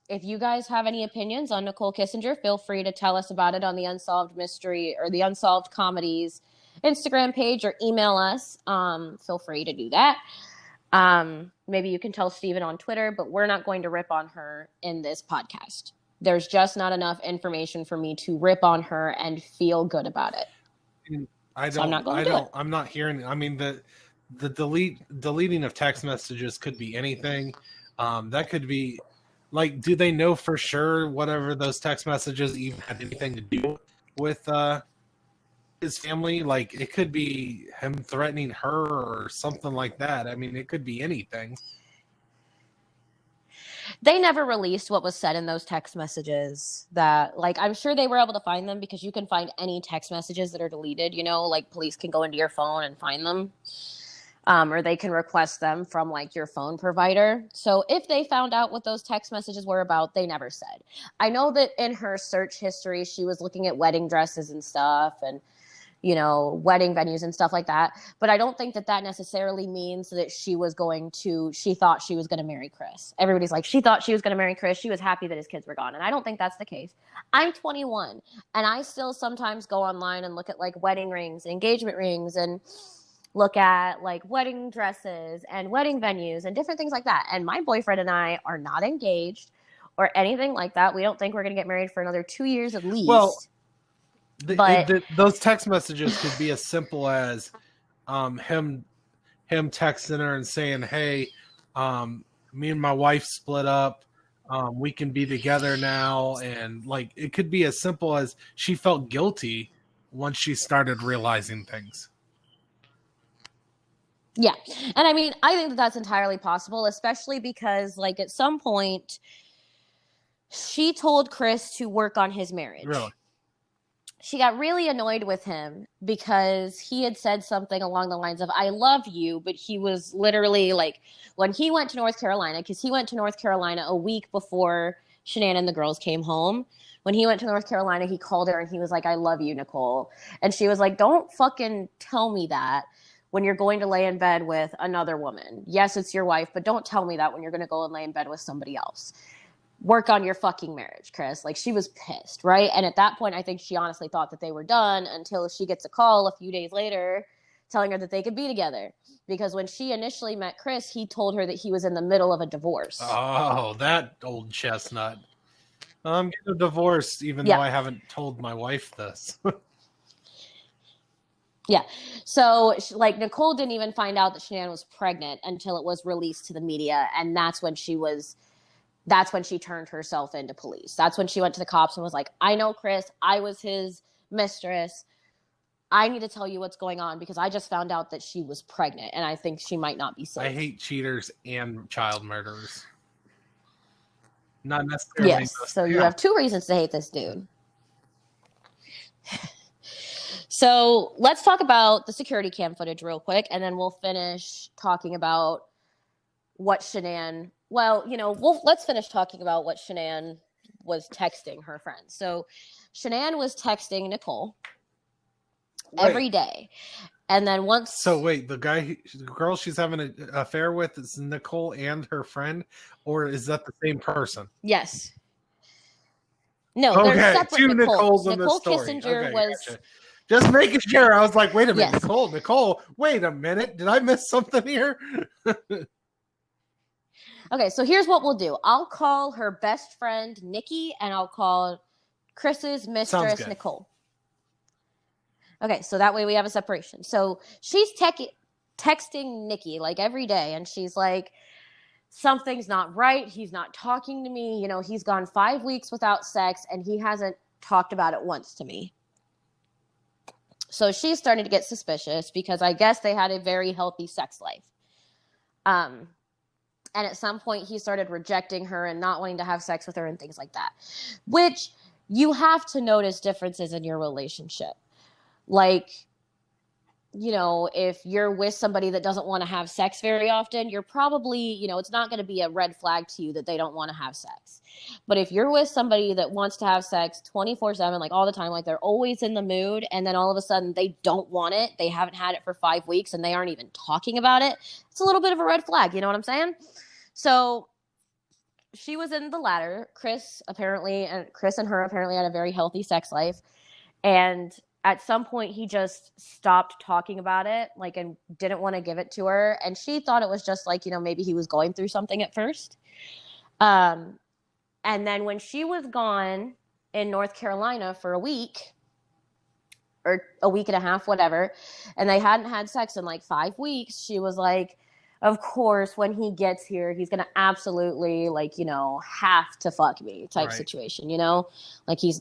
If you guys have any opinions on Nicole Kissinger, feel free to tell us about it on the Unsolved Mystery or the Unsolved Comedies Instagram page, or email us. Feel free to do that. Maybe you can tell Steven on Twitter, but we're not going to rip on her in this podcast. There's just not enough information for me to rip on her and feel good about it. I'm not hearing. I mean, the deleting of text messages could be anything. That could be, like, do they know for sure whatever those text messages even had anything to do with his family? Like, it could be him threatening her or something like that. I mean, it could be anything. They never released what was said in those text messages. That, like, I'm sure they were able to find them, because you can find any text messages that are deleted, like police can go into your phone and find them. Or they can request them from, like, your phone provider. So if they found out what those text messages were about, they never said. I know that in her search history, she was looking at wedding dresses and stuff, and, wedding venues and stuff like that. But I don't think that necessarily means that she thought she was going to marry Chris. Everybody's like, she thought she was going to marry Chris. She was happy that his kids were gone. And I don't think that's the case. I'm 21 and I still sometimes go online and look at like wedding rings, engagement rings, and look at like wedding dresses and wedding venues and different things like that. And my boyfriend and I are not engaged or anything like that. We don't think we're going to get married for another 2 years at least. Well, those text messages could be as simple as him texting her and saying, hey, me and my wife split up. We can be together now. And like, it could be as simple as she felt guilty once she started realizing things. Yeah. And I mean, I think that that's entirely possible, especially because like at some point she told Chris to work on his marriage. Really? She got really annoyed with him because he had said something along the lines of, I love you. But he was literally like, when he went to North Carolina, because he went to North Carolina a week before Shanann and the girls came home. When he went to North Carolina, he called her and he was like, I love you, Nicole. And she was like, don't fucking tell me that when you're going to lay in bed with another woman. Yes, it's your wife, but don't tell me that when you're going to go and lay in bed with somebody else. Work on your fucking marriage, Chris. Like, she was pissed, right? And at that point, I think she honestly thought that they were done until she gets a call a few days later telling her that they could be together. Because when she initially met Chris, he told her that he was in the middle of a divorce. Oh, that old chestnut. I'm getting a divorce even though I haven't told my wife this. Yeah. So, like, Nicole didn't even find out that Shanann was pregnant until it was released to the media. And that's when she turned herself into police. That's when she went to the cops and was like, I know Chris. I was his mistress. I need to tell you what's going on because I just found out that she was pregnant and I think she might not be safe. I hate cheaters and child murderers. Not necessarily. Yes. So you have two reasons to hate this dude. So let's talk about the security cam footage real quick, and then we'll finish talking about what Shanann. Well, let's finish talking about what Shanann was texting her friends. So Shanann was texting Nicole every day, and then once. So wait, the girl she's having an affair with is Nicole and her friend, or is that the same person? Yes. No, they're separate. Two Nicoles. Nicoles in Nicole the story. Kissinger was. Gotcha. Just making sure. I was like, wait a minute, Yes. Nicole. Wait a minute, did I miss something here? Okay, so here's what we'll do. I'll call her best friend Nikki, and I'll call Chris's mistress Nicole. Okay, so that way we have a separation. So she's texting Nikki like every day, and she's like, something's not right. He's not talking to me. He's gone 5 weeks without sex, and he hasn't talked about it once to me. So she's starting to get suspicious because I guess they had a very healthy sex life. And at some point, he started rejecting her and not wanting to have sex with her and things like that, which you have to notice differences in your relationship. Like, if you're with somebody that doesn't want to have sex very often, you're probably, it's not going to be a red flag to you that they don't want to have sex. But if you're with somebody that wants to have sex 24/7, like all the time, like they're always in the mood, and then all of a sudden they don't want it, they haven't had it for 5 weeks, and they aren't even talking about it, it's a little bit of a red flag. You know what I'm saying? So she was in the latter. Chris and her apparently had a very healthy sex life. And at some point he just stopped talking about it, like, and didn't want to give it to her. And she thought it was just like, maybe he was going through something at first. And then when she was gone in North Carolina for a week or a week and a half, whatever, and they hadn't had sex in like 5 weeks, she was like, of course, when he gets here, he's going to absolutely have to fuck me type situation, like he's,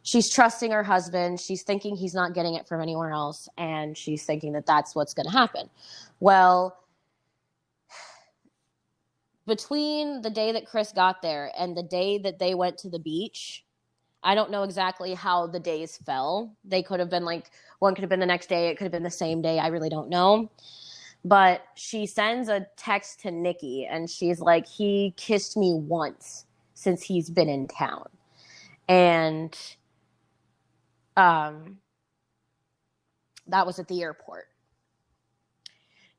she's trusting her husband. She's thinking he's not getting it from anywhere else. And she's thinking that that's what's going to happen. Well, between the day that Chris got there and the day that they went to the beach, I don't know exactly how the days fell. They could have been one could have been the next day. It could have been the same day. I really don't know. But she sends a text to Nikki and she's like, he kissed me once since he's been in town. And That was at the airport.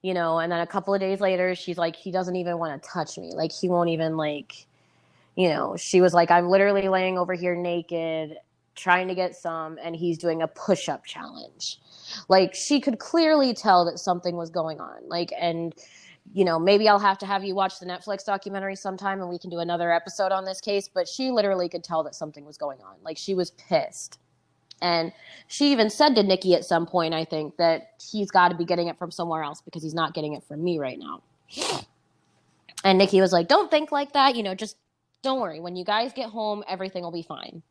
You know, and then a couple of days later, she's like, he doesn't even want to touch me. Like, he won't even, like, you know, she was like, I'm literally laying over here naked, trying to get some, and he's doing a push-up challenge. Like, she could clearly tell that something was going on. Like, and, you know, maybe I'll have to have you watch the Netflix documentary sometime and we can do another episode on this case, but she literally could tell that something was going on. Like, she was pissed. And she even said to Nikki at some point, I think, that he's got to be getting it from somewhere else because he's not getting it from me right now. And Nikki was like, don't think like that. You know, just don't worry. When you guys get home, everything will be fine.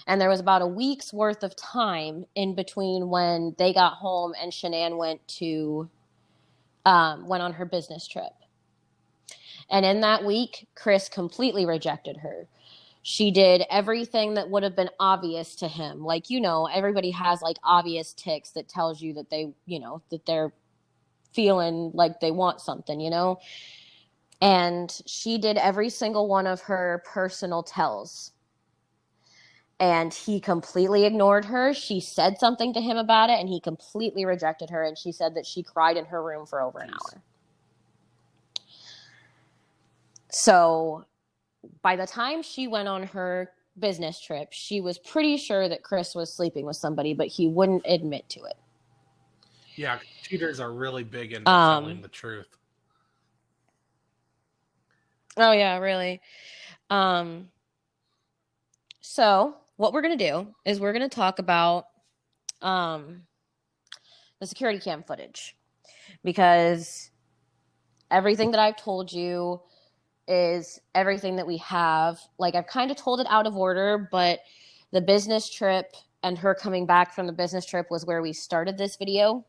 And there was about a week's worth of time in between when they got home and Shanann went on her business trip. And in that week, Chris completely rejected her. She did everything that would have been obvious to him. Like, you know, everybody has like obvious tics that tells you that they, you know, that they're feeling like they want something, you know? And she did every single one of her personal tells. And he completely ignored her. She said something to him about it and he completely rejected her. And she said that she cried in her room for over an hour. So by the time she went on her business trip, she was pretty sure that Chris was sleeping with somebody, but he wouldn't admit to it. Yeah, cheaters are really big into telling the truth. Oh, yeah, really. So what we're going to do is we're going to talk about the security cam footage, because everything that I've told you is everything that we have. Like, I've kind of told it out of order, but the business trip and her coming back from the business trip was where we started this video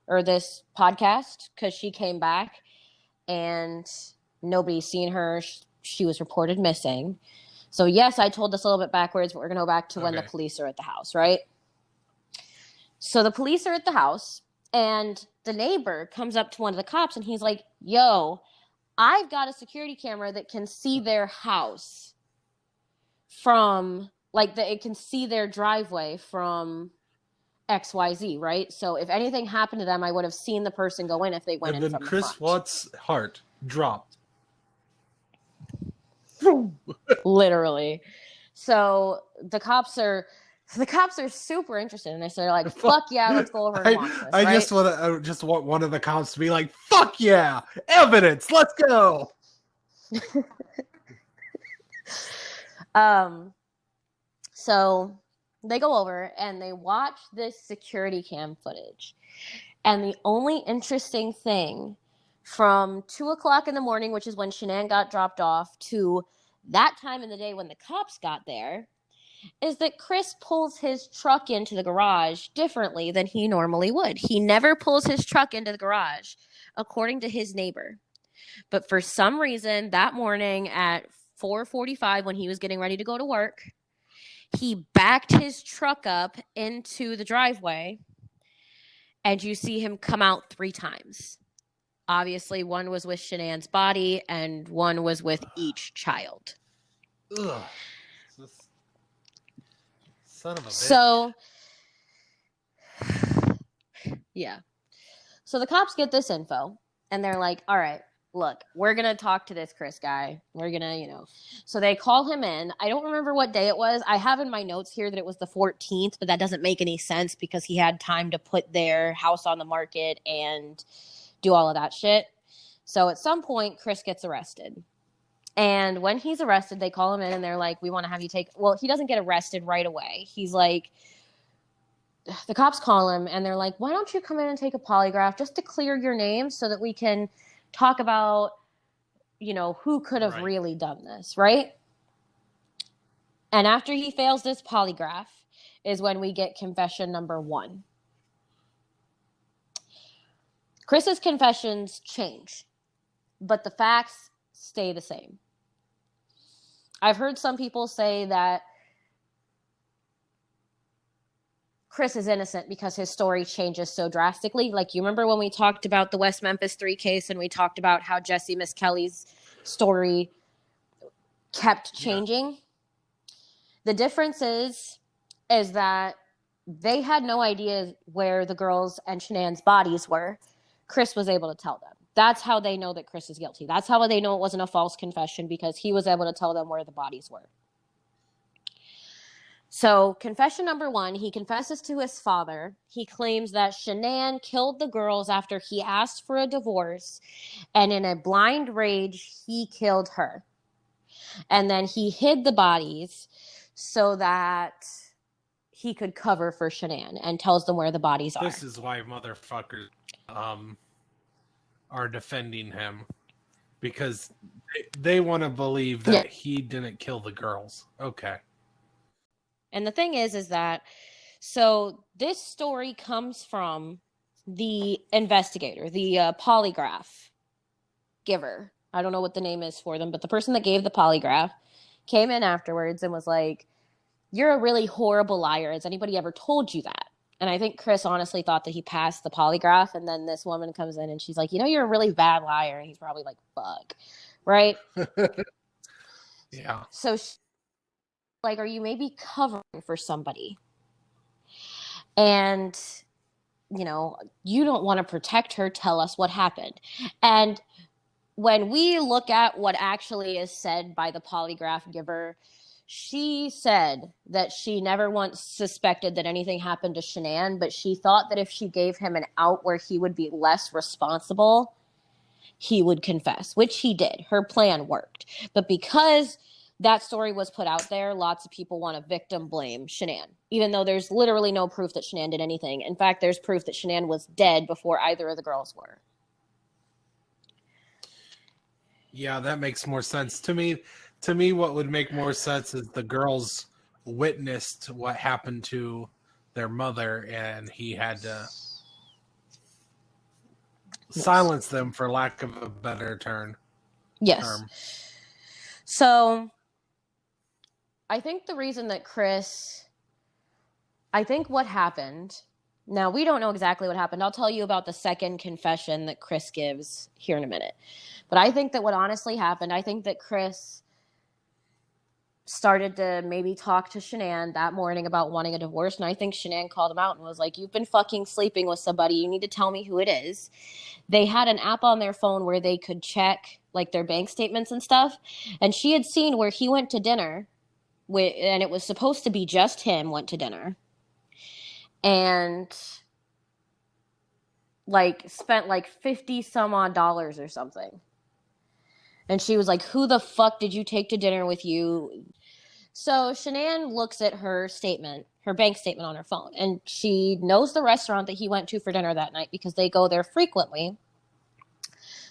or this podcast, because she came back and nobody's seen her. She was reported missing. So yes, I told this a little bit backwards, but we're going to go back to when the police are at the house, right? So the police are at the house and the neighbor comes up to one of the cops and he's like, yo, I've got a security camera that can see their house from, like, it can see their driveway from XYZ, right? So if anything happened to them, I would have seen the person go in if they went in from the front. And then Chris Watts' heart dropped. Literally. So the cops are super interested in this. They're like, fuck yeah, let's go over and watch this. I just want one of the cops to be like, fuck yeah, evidence, let's go. So they go over and they watch this security cam footage. And the only interesting thing from 2:00 in the morning, which is when Shanann got dropped off, to that time in the day when the cops got there, is that Chris pulls his truck into the garage differently than he normally would. He never pulls his truck into the garage, according to his neighbor. But for some reason, that morning at 4:45, when he was getting ready to go to work, he backed his truck up into the driveway, and you see him come out 3 times. Obviously, one was with Shanann's body, and one was with each child. Ugh. Son of a bitch. So, yeah. So the cops get this info, and they're like, all right, look, we're going to talk to this Chris guy. We're going to, So they call him in. I don't remember what day it was. I have in my notes here that it was the 14th, but that doesn't make any sense because he had time to put their house on the market and do all of that shit. So at some point, Chris gets arrested. And when he's arrested, they call him in and they're like, we want to have you take... Well, he doesn't get arrested right away. He's like... The cops call him and they're like, why don't you come in and take a polygraph just to clear your name so that we can talk about, who could have really done this, right? And after he fails this polygraph is when we get confession number 1. Chris's confessions change, but the facts stay the same. I've heard some people say that Chris is innocent because his story changes so drastically. Like, you remember when we talked about the West Memphis 3 case and we talked about how Jesse Miss Kelly's story kept changing? Yeah. The difference is that they had no idea where the girls and Shanann's bodies were. Chris was able to tell them. That's how they know that Chris is guilty. That's how they know it wasn't a false confession, because he was able to tell them where the bodies were. So, confession number 1, he confesses to his father. He claims that Shanann killed the girls after he asked for a divorce, and in a blind rage, he killed her. And then he hid the bodies so that he could cover for Shanann, and tells them where the bodies are. This is why motherfuckers are defending him, because they want to believe that he didn't kill the girls. Okay. And the thing is that, so this story comes from the investigator, the polygraph giver. I don't know what the name is for them, but the person that gave the polygraph came in afterwards and was like, "You're a really horrible liar. Has anybody ever told you that?" And I think Chris honestly thought that he passed the polygraph, and then this woman comes in and she's like, "You know, you're a really bad liar." And he's probably like, "Fuck." Right? Yeah. So, like, are you maybe covering for somebody? And, you know, you don't want to protect her. Tell us what happened. And when we look at what actually is said by the polygraph giver, she said that she never once suspected that anything happened to Shanann, but she thought that if she gave him an out where he would be less responsible, he would confess, which he did. Her plan worked. But because that story was put out there, lots of people want to victim blame Shanann, even though there's literally no proof that Shanann did anything. In fact, there's proof that Shanann was dead before either of the girls were. Yeah, that makes more sense to me. To me, what would make more sense is the girls witnessed what happened to their mother, and he had to silence them, for lack of a better term. Yes. So I think the reason that I think what happened, now we don't know exactly what happened. I'll tell you about the second confession that Chris gives here in a minute. But I think that what honestly happened, I think that Chris started to maybe talk to Shanann that morning about wanting a divorce. And I think Shanann called him out and was like, "You've been fucking sleeping with somebody. You need to tell me who it is." They had an app on their phone where they could check like their bank statements and stuff. And she had seen where he went to dinner and it was supposed to be just him went to dinner. And like spent like 50 some odd dollars or something. And she was like, "Who the fuck did you take to dinner with you?" So Shanann looks at her statement, her bank statement on her phone, and she knows the restaurant that he went to for dinner that night because they go there frequently.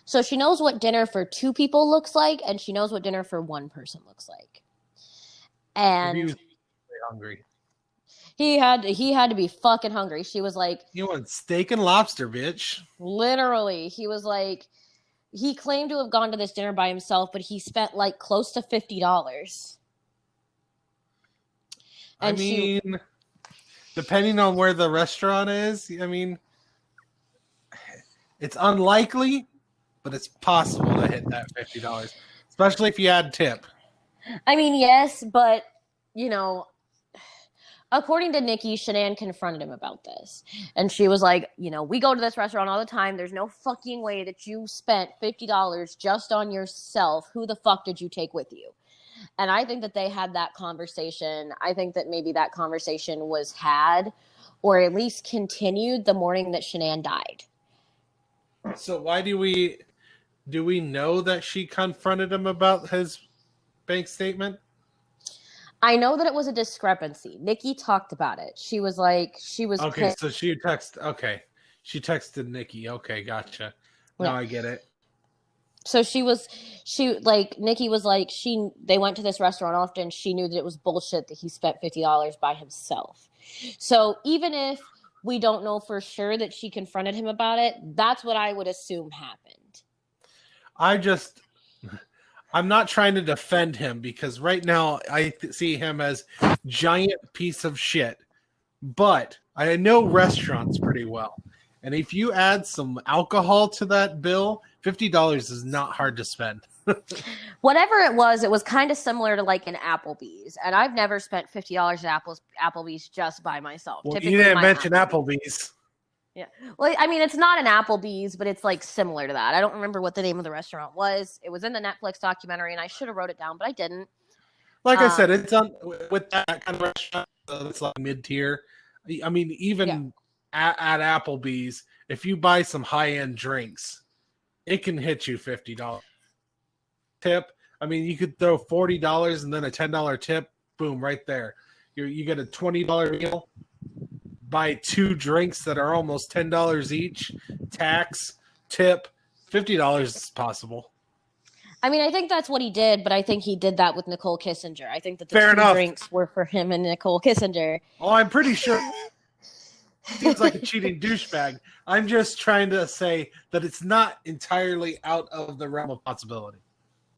So she knows what dinner for 2 people looks like, and she knows what dinner for 1 person looks like. And he was hungry. He had to be fucking hungry. She was like, "You want steak and lobster, bitch." Literally. He was like, he claimed to have gone to this dinner by himself, but he spent like close to $50. I mean, depending on where the restaurant is, I mean, it's unlikely, but it's possible to hit that $50, especially if you add tip. I mean, yes, but, you know, according to Nikki, Shanann confronted him about this. And she was like, "You know, we go to this restaurant all the time. There's no fucking way that you spent $50 just on yourself. Who the fuck did you take with you?" And I think that they had that conversation. I think that maybe that conversation was had or at least continued the morning that Shanann died. So why do we know that she confronted him about his bank statement? I know that it was a discrepancy. Nikki talked about it. She was like, okay. So she texted Nikki. Okay, gotcha. Now I get it. So Nikki was like, they went to this restaurant often. She knew that it was bullshit that he spent $50 by himself. So even if we don't know for sure that she confronted him about it, that's what I would assume happened. I'm not trying to defend him because right now I see him as giant piece of shit, but I know restaurants pretty well. And if you add some alcohol to that bill, $50 is not hard to spend. Whatever it was kind of similar to like an Applebee's, and I've never spent $50 at Applebee's just by myself. Well, you Typically, didn't my mention Applebee's. Yeah. Well, I mean, it's not an Applebee's, but it's like similar to that. I don't remember what the name of the restaurant was. It was in the Netflix documentary, and I should have wrote it down, but I didn't. Like I said, it's on with that kind of restaurant. It's like mid-tier. I mean, even at Applebee's, if you buy some high-end drinks, it can hit you $50 tip. I mean, you could throw $40 and then a $10 tip. Boom, right there. You get a $20 meal. Buy 2 drinks that are almost $10 each. Tax, tip, $50 is possible. I mean, I think that's what he did, but I think he did that with Nicole Kissinger. I think that the Fair 2 enough. drinks were for him and Nicole Kissinger. Oh, I'm pretty sure. Seems like a cheating douchebag. I'm just trying to say that it's not entirely out of the realm of possibility.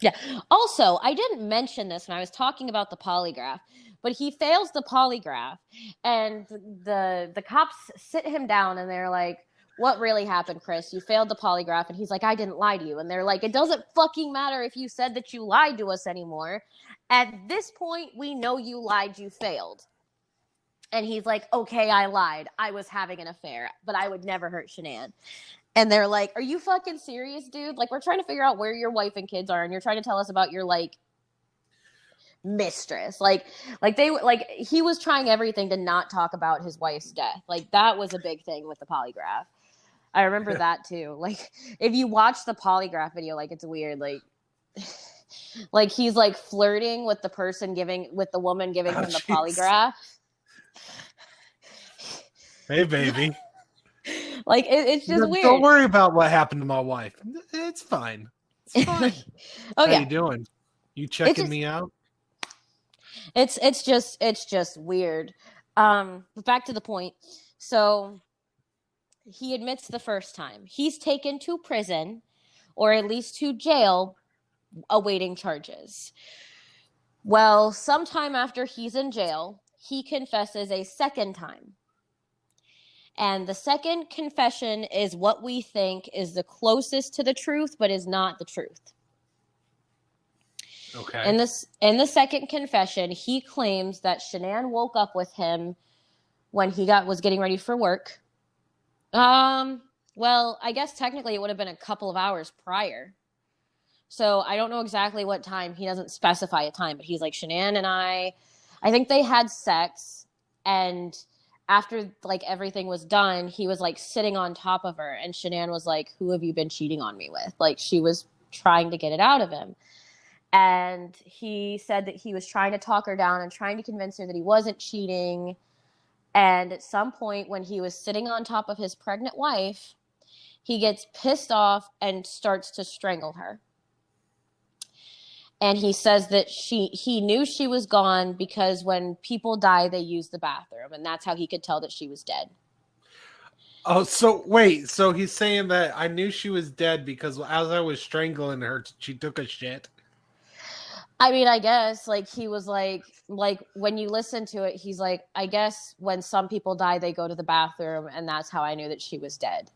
Yeah. Also, I didn't mention this when I was talking about the polygraph, but he fails the polygraph, and the cops sit him down, and they're like, "What really happened, Chris? You failed the polygraph." And he's like, "I didn't lie to you." And they're like, "It doesn't fucking matter if you said that you lied to us anymore. At this point, we know you lied, you failed." And he's like, "Okay, I lied. I was having an affair, but I would never hurt Shanann." And they're like, "Are you fucking serious, dude? Like, we're trying to figure out where your wife and kids are, and you're trying to tell us about your, like, mistress." Like he was trying everything to not talk about his wife's death. Like, that was a big thing with the polygraph. I remember that too. Like, if you watch the polygraph video, like, it's weird. Like he's like flirting with the woman giving him the polygraph. Hey, baby. Like, it's just weird. Don't worry about what happened to my wife. It's fine. It's fine. Oh, How you doing? You checking me out? It's just weird. But back to the point. So he admits the first time. He's taken to prison, or at least to jail, awaiting charges. Well, sometime after he's in jail, he confesses a second time. And the second confession is what we think is the closest to the truth, but is not the truth. Okay. In the second confession, he claims that Shanann woke up with him when he was getting ready for work. Well, I guess technically it would have been a couple of hours prior. So I don't know exactly what time. He doesn't specify a time, but he's like, Shanann and I think they had sex, and after like everything was done, he was like sitting on top of her, and Shanann was like, "Who have you been cheating on me with?" Like, she was trying to get it out of him. And he said that he was trying to talk her down and trying to convince her that he wasn't cheating. And at some point when he was sitting on top of his pregnant wife, he gets pissed off and starts to strangle her. And he says that he knew she was gone because when people die, they use the bathroom. And that's how he could tell that she was dead. Oh, so wait. So he's saying that I knew she was dead because as I was strangling her, she took a shit. I mean, I guess, like, he was like when you listen to it, he's like, I guess when some people die, they go to the bathroom. And that's how I knew that she was dead.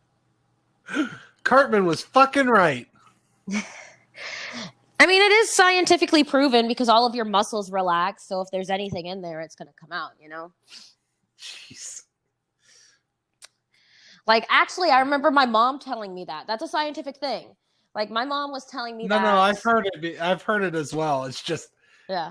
Cartman was fucking right. I mean, it is scientifically proven because all of your muscles relax. So if there's anything in there, it's going to come out, you know? Jeez. Like, actually, I remember my mom telling me that. That's a scientific thing. Like, my mom was telling me that. No, I've heard it. I've heard it as well. It's just. Yeah.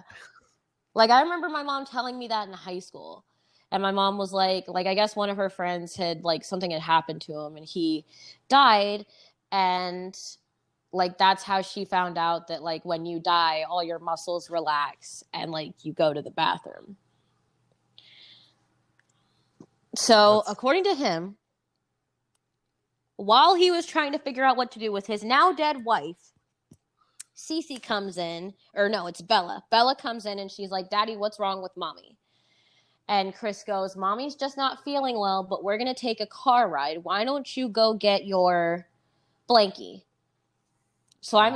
Like, I remember my mom telling me that in high school. And my mom was like, I guess one of her friends had, like, something had happened to him and he died. And, like, that's how she found out that, like, when you die, all your muscles relax and, like, you go to the bathroom. So, according to him, while he was trying to figure out what to do with his now dead wife, Cece comes in, or no, it's Bella. Bella comes in and she's like, Daddy, what's wrong with Mommy? And Chris goes, Mommy's just not feeling well, but we're going to take a car ride. Why don't you go get your blankie? So I'm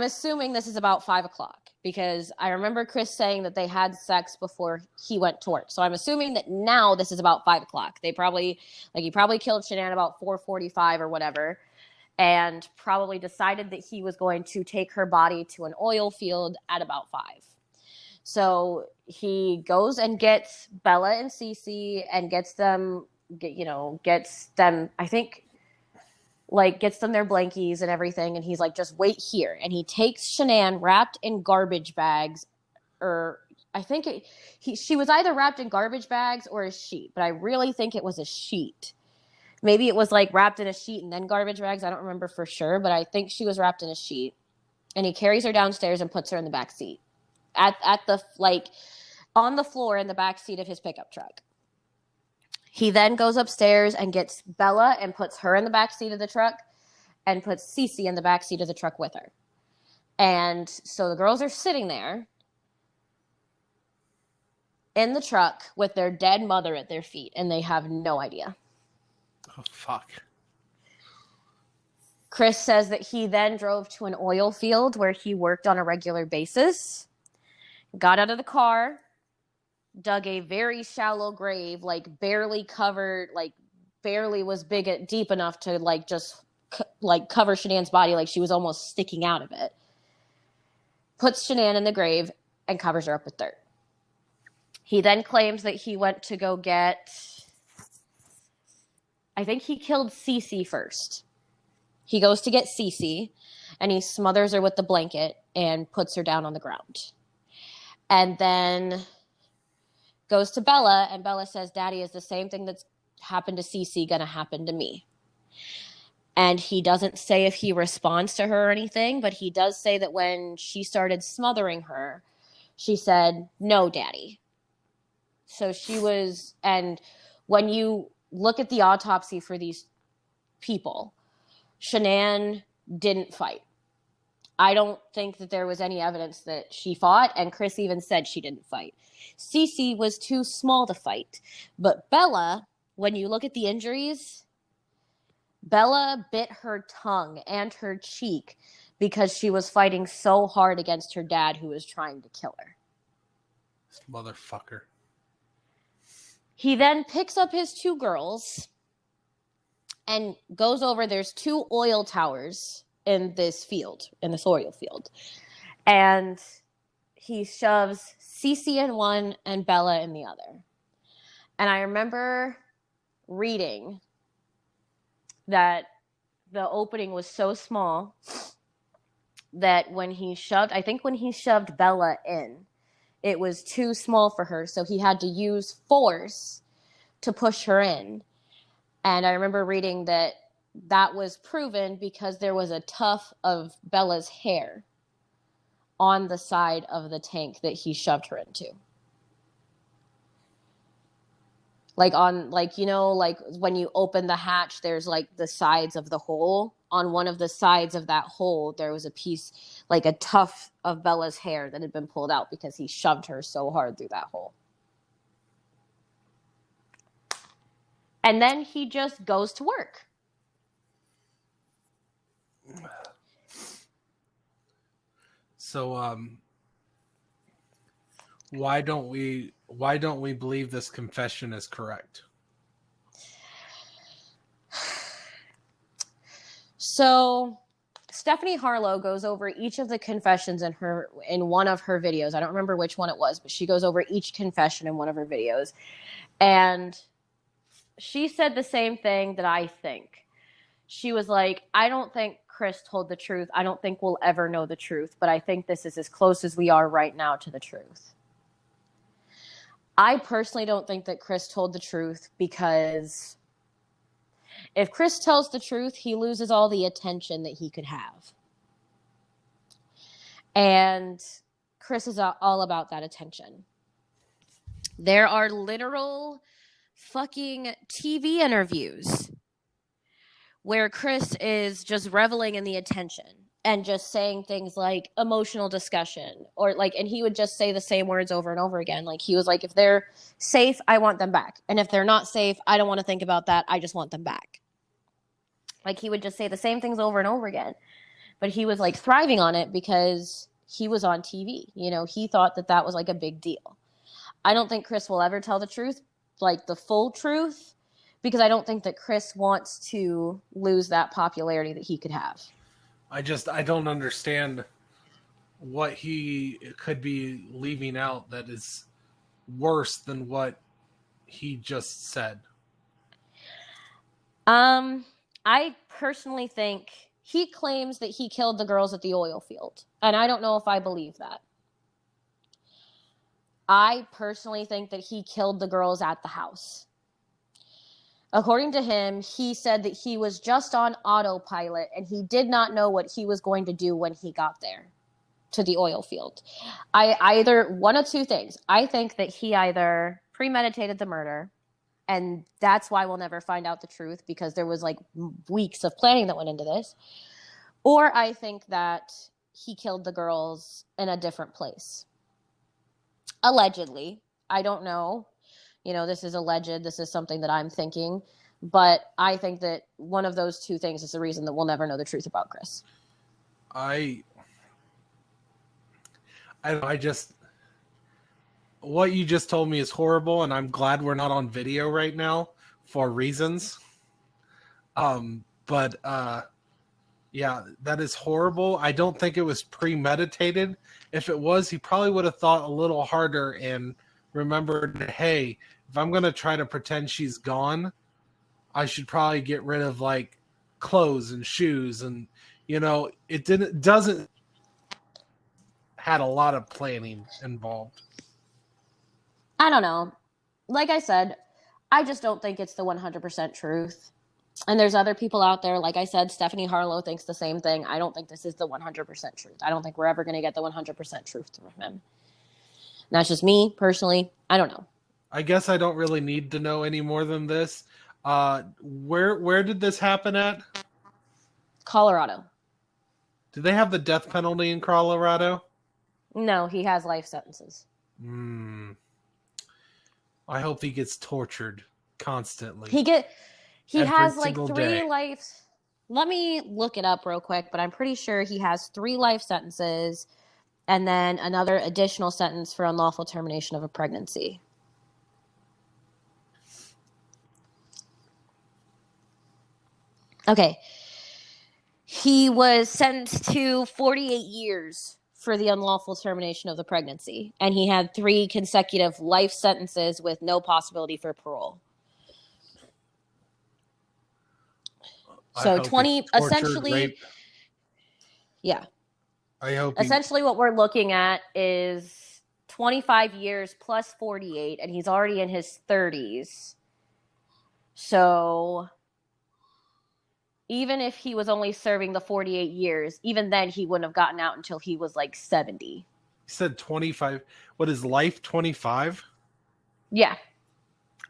assuming this is about 5:00 because I remember Chris saying that they had sex before he went to work. So I'm assuming that now this is about 5:00. He probably killed Shanann about 4:45 or whatever. and probably decided that he was going to take her body to an oil field at about 5. So he goes and gets Bella and Cece and gets them, I think, like, gets them their blankies and everything. And he's like, just wait here. And he takes Shanann wrapped in garbage bags, or I think she was either wrapped in garbage bags or a sheet, but I really think it was a sheet. Maybe it was like wrapped in a sheet and then garbage bags. I don't remember for sure, but I think she was wrapped in a sheet. And he carries her downstairs and puts her in the back seat. At the, like, on the floor in the back seat of his pickup truck. He then goes upstairs and gets Bella and puts her in the back seat of the truck and puts Cece in the back seat of the truck with her. And so the girls are sitting there in the truck with their dead mother at their feet, and they have no idea. Oh, fuck. Chris says that he then drove to an oil field where he worked on a regular basis, got out of the car, dug a very shallow grave, like barely covered, like barely was deep enough to like just like cover Shanann's body, like she was almost sticking out of it. Puts Shanann in the grave and covers her up with dirt. He then claims that he went to go get, I think he killed Cece first. He goes to get Cece and he smothers her with the blanket and puts her down on the ground. And then goes to Bella, and Bella says, Daddy, is the same thing that's happened to Cece going to happen to me? And he doesn't say if he responds to her or anything, but he does say that when she started smothering her, she said, no, Daddy. So she was, and when you look at the autopsy for these people, Shanann didn't fight. I don't think that there was any evidence that she fought, and Chris even said she didn't fight. Cece was too small to fight. But Bella, when you look at the injuries, Bella bit her tongue and her cheek because she was fighting so hard against her dad who was trying to kill her. This motherfucker. He then picks up his 2 girls and goes over. There's 2 oil towers in this field, in this oil field. And he shoves Cece in one and Bella in the other. And I remember reading that the opening was so small that when he shoved Bella in, it was too small for her. So he had to use force to push her in. And I remember reading that was proven because there was a tuft of Bella's hair on the side of the tank that he shoved her into. Like like when you open the hatch, there's like the sides of the hole. On one of the sides of that hole, there was a piece, like a tuft of Bella's hair that had been pulled out because he shoved her so hard through that hole. And then he just goes to work. So, why don't we believe this confession is correct? So Stephanie Harlow goes over each of the confessions in one of her videos. I don't remember which one it was, but she goes over each confession in one of her videos. And she said the same thing that I think. She was like, I don't think Chris told the truth. I don't think we'll ever know the truth, but I think this is as close as we are right now to the truth. I personally don't think that Chris told the truth, because if Chris tells the truth, he loses all the attention that he could have. And Chris is all about that attention. There are literal fucking TV interviews where Chris is just reveling in the attention and just saying things like emotional discussion, or like, and he would just say the same words over and over again. Like, he was like, if they're safe, I want them back. And if they're not safe, I don't want to think about that. I just want them back. Like, he would just say the same things over and over again. But he was like thriving on it because he was on TV. You know, he thought that was like a big deal. I don't think Chris will ever tell the truth, like the full truth, because I don't think that Chris wants to lose that popularity that he could have. I don't understand what he could be leaving out that is worse than what he just said. I personally think he claims that he killed the girls at the oil field, and I don't know if I believe that. I personally think that he killed the girls at the house. According to him, he said that he was just on autopilot and he did not know what he was going to do when he got there to the oil field. I either one of two things. I think that he either premeditated the murder, and that's why we'll never find out the truth, because there was like weeks of planning that went into this. Or I think that he killed the girls in a different place. Allegedly. I don't know. This is alleged. This is something that I'm thinking. But I think that one of those two things is the reason that we'll never know the truth about Chris. What you just told me is horrible, and I'm glad we're not on video right now for reasons. Yeah, that is horrible. I don't think it was premeditated. If it was, he probably would have thought a little harder and remembered, hey, if I'm going to try to pretend she's gone, I should probably get rid of like clothes and shoes. And, doesn't had a lot of planning involved. I don't know. Like I said, I just don't think it's the 100% truth. And there's other people out there, like I said, Stephanie Harlow thinks the same thing. I don't think this is the 100% truth. I don't think we're ever going to get the 100% truth from him. And that's just me, personally. I don't know. I guess I don't really need to know any more than this. Where did this happen at? Colorado. Do they have the death penalty in Colorado? No, he has life sentences. I hope he gets tortured constantly. He has like 3 life. Let me look it up real quick, but I'm pretty sure he has 3 life sentences and then another additional sentence for unlawful termination of a pregnancy. Okay. He was sentenced to 48 years for the unlawful termination of the pregnancy, and he had 3 consecutive life sentences with no possibility for parole. So 20 essentially rape. Yeah. I hope essentially what we're looking at is 25 years plus 48, and he's already in his 30s. So even if he was only serving the 48 years, even then he wouldn't have gotten out until he was like 70. You said 25. What is life, 25? Yeah.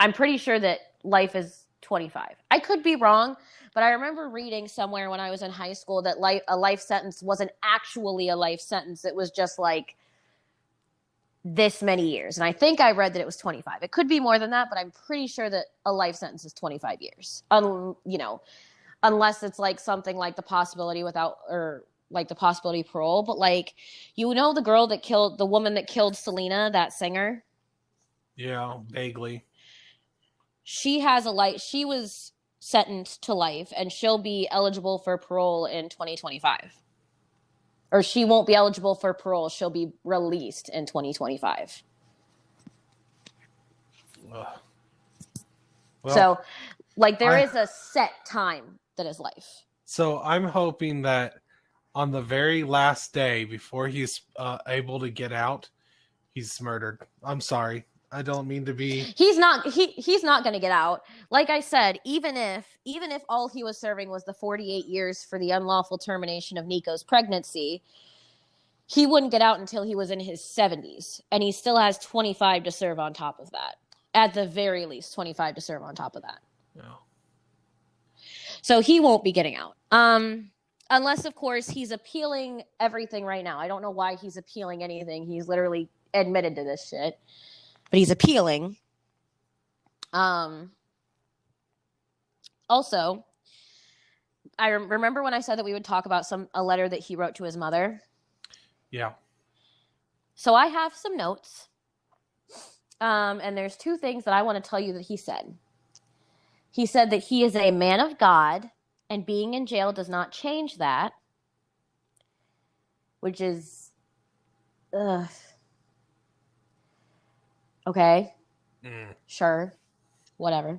I'm pretty sure that life is 25. I could be wrong, but I remember reading somewhere when I was in high school that a life sentence wasn't actually a life sentence. It was just like this many years. And I think I read that it was 25. It could be more than that, but I'm pretty sure that a life sentence is 25 years. Unless it's like something like the possibility parole. But like, the woman that killed Selena, that singer? Yeah, vaguely. She was sentenced to life, and she'll be eligible for parole in 2025. Or she won't be eligible for parole. She'll be released in 2025. Well, so, like, there is a set time that is life. So I'm hoping that on the very last day before he's able to get out, he's murdered. I'm sorry. I don't mean to be. He's not going to get out. Like I said, even if all he was serving was the 48 years for the unlawful termination of Nico's pregnancy, he wouldn't get out until he was in his 70s, and he still has 25 to serve on top of that. At the very least, 25 to serve on top of that. No. So he won't be getting out. Unless, of course, he's appealing everything right now. I don't know why he's appealing anything. He's literally admitted to this shit. But he's appealing. Also, I remember when I said that we would talk about a letter that he wrote to his mother. Yeah. So I have some notes. And there's 2 things that I want to tell you that he said. He said that he is a man of God, and being in jail does not change that, which is, okay, sure, whatever.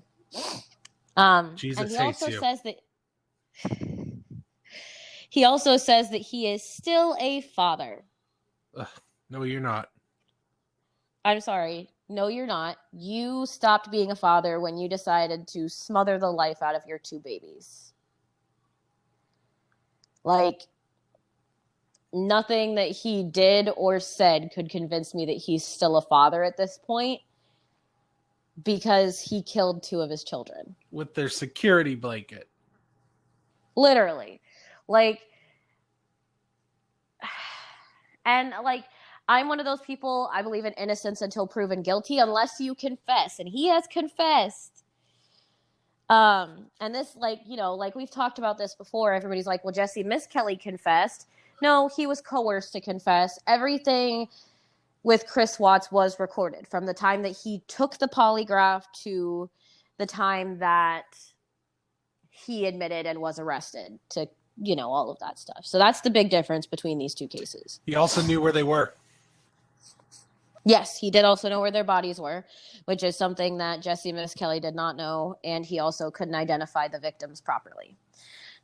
Jesus and he hates also you. says that he is still a father. Ugh, no, you're not. I'm sorry. No, you're not. You stopped being a father when you decided to smother the life out of your 2 babies. Like, nothing that he did or said could convince me that he's still a father at this point, because he killed 2 of his children. With their security blanket. Literally. Like, and like, I'm one of those people, I believe in innocence until proven guilty, unless you confess. And he has confessed. And this, like, you know, like we've talked about this before. Everybody's like, well, Jesse, Miss Kelly confessed. No, he was coerced to confess. Everything with Chris Watts was recorded from the time that he took the polygraph to the time that he admitted and was arrested, to, you know, all of that stuff. So that's the big difference between these 2 cases. He also knew where they were. Yes, he did also know where their bodies were, which is something that Jesse Miss Kelly did not know, and he also couldn't identify the victims properly.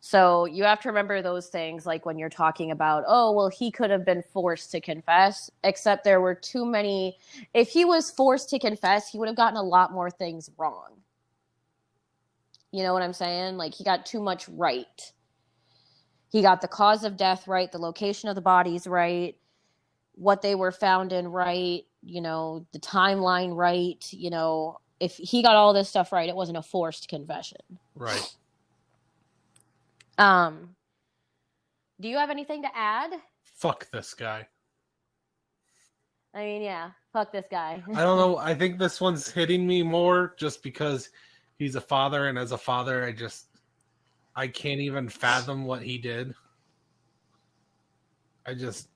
So you have to remember those things, like when you're talking about, oh, well, he could have been forced to confess, except there were too many. If he was forced to confess, he would have gotten a lot more things wrong. You know what I'm saying? Like, he got too much right. He got the cause of death right, the location of the bodies right, what they were found in right, you know, the timeline right. You know, if he got all this stuff right, it wasn't a forced confession. Right. Do you have anything to add? Fuck this guy. I mean, yeah, fuck this guy. I don't know. I think this one's hitting me more just because he's a father, and as a father, I can't even fathom what he did. It's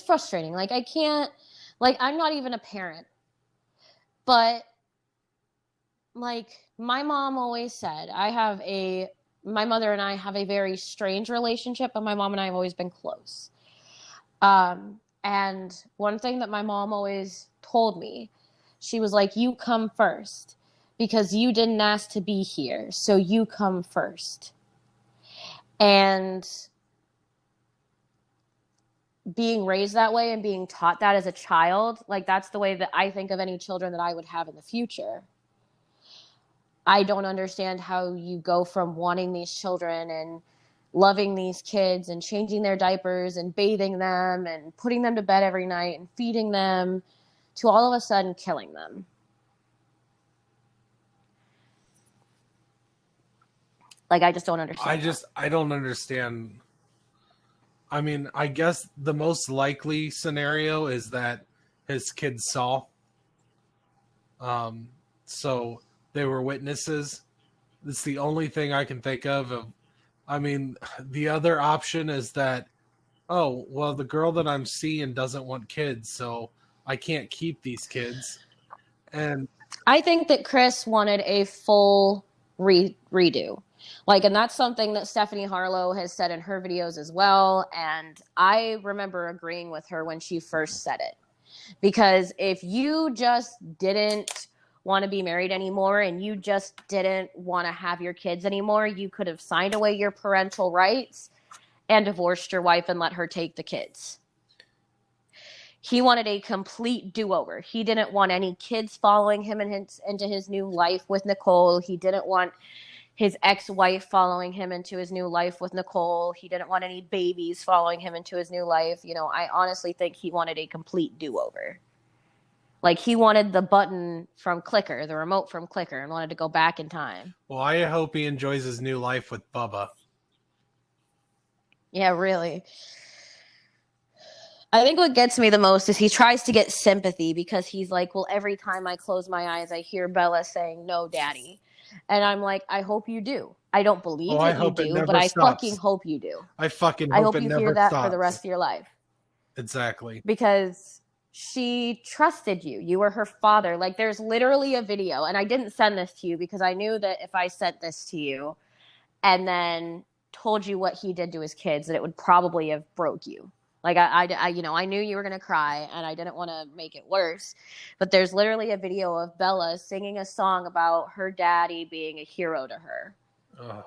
frustrating. Like, I can't, like, I'm not even a parent, but like, my mom always said, my mother and I have a very strange relationship, but my mom and I have always been close. And one thing that my mom always told me, she was like, you come first because you didn't ask to be here. So you come first. And being raised that way and being taught that as a child, like, that's the way that I think of any children that I would have in the future. I don't understand how you go from wanting these children and loving these kids and changing their diapers and bathing them and putting them to bed every night and feeding them to all of a sudden killing them. Like, I just don't understand. I don't understand. I mean, I guess the most likely scenario is that his kids saw. So they were witnesses. It's the only thing I can think of. I mean, the other option is that, oh, well, the girl that I'm seeing doesn't want kids, so I can't keep these kids. And I think that Chris wanted a full redo. Like, and that's something that Stephanie Harlow has said in her videos as well. And I remember agreeing with her when she first said it. Because if you just didn't want to be married anymore and you just didn't want to have your kids anymore, you could have signed away your parental rights and divorced your wife and let her take the kids. He wanted a complete do-over. He didn't want any kids following him into his new life with Nicole. He didn't want his ex-wife following him into his new life with Nicole. He didn't want any babies following him into his new life. You know, I honestly think he wanted a complete do-over. Like, he wanted the button from Clicker, the remote from Clicker, and wanted to go back in time. Well, I hope he enjoys his new life with Bubba. Yeah, really. I think what gets me the most is he tries to get sympathy because he's like, well, every time I close my eyes, I hear Bella saying, no, daddy. And I'm like, I hope you do. I don't believe that you do, but I fucking hope you do. I fucking hope it you never hear that stops. for the rest of your life. Exactly. Because she trusted you. You were her father. Like, there's literally a video, and I didn't send this to you because I knew that if I sent this to you and then told you what he did to his kids, that it would probably have broke you. Like, I you know, I knew you were going to cry, and I didn't want to make it worse. But there's literally a video of Bella singing a song about her daddy being a hero to her. Ugh.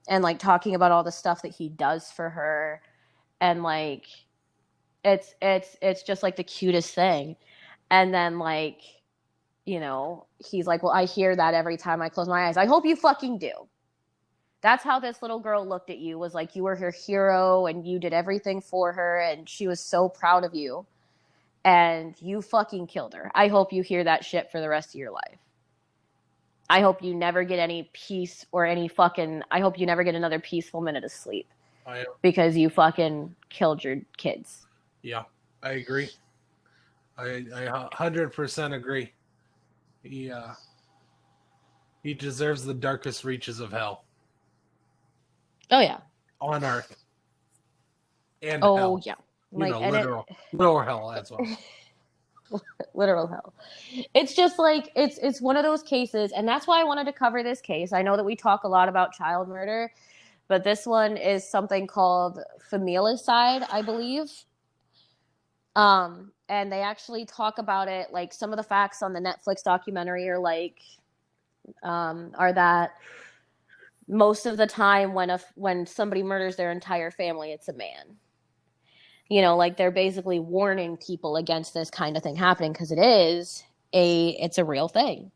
And, like, talking about all the stuff that he does for her. And, like, it's just like the cutest thing. And then, like, you know, he's like, well, I hear that every time I close my eyes. I hope you fucking do. That's how this little girl looked at you, was like you were her hero and you did everything for her and she was so proud of you. And you fucking killed her. I hope you hear that shit for the rest of your life. I hope you never get any peace or any fucking... I hope you never get another peaceful minute of sleep. Because you fucking killed your kids. Yeah, I agree. I 100% agree. He deserves the darkest reaches of hell. Oh, yeah. On Earth. And oh, hell. Yeah. Like, literal hell as well. Literal hell. It's just like, it's one of those cases, and that's why I wanted to cover this case. I know that we talk a lot about child murder, but this one is something called familicide, I believe. And they actually talk about it, like some of the facts on the Netflix documentary are like, are that most of the time when somebody murders their entire family, it's a man. You know, like they're basically warning people against this kind of thing happening because it's a real thing.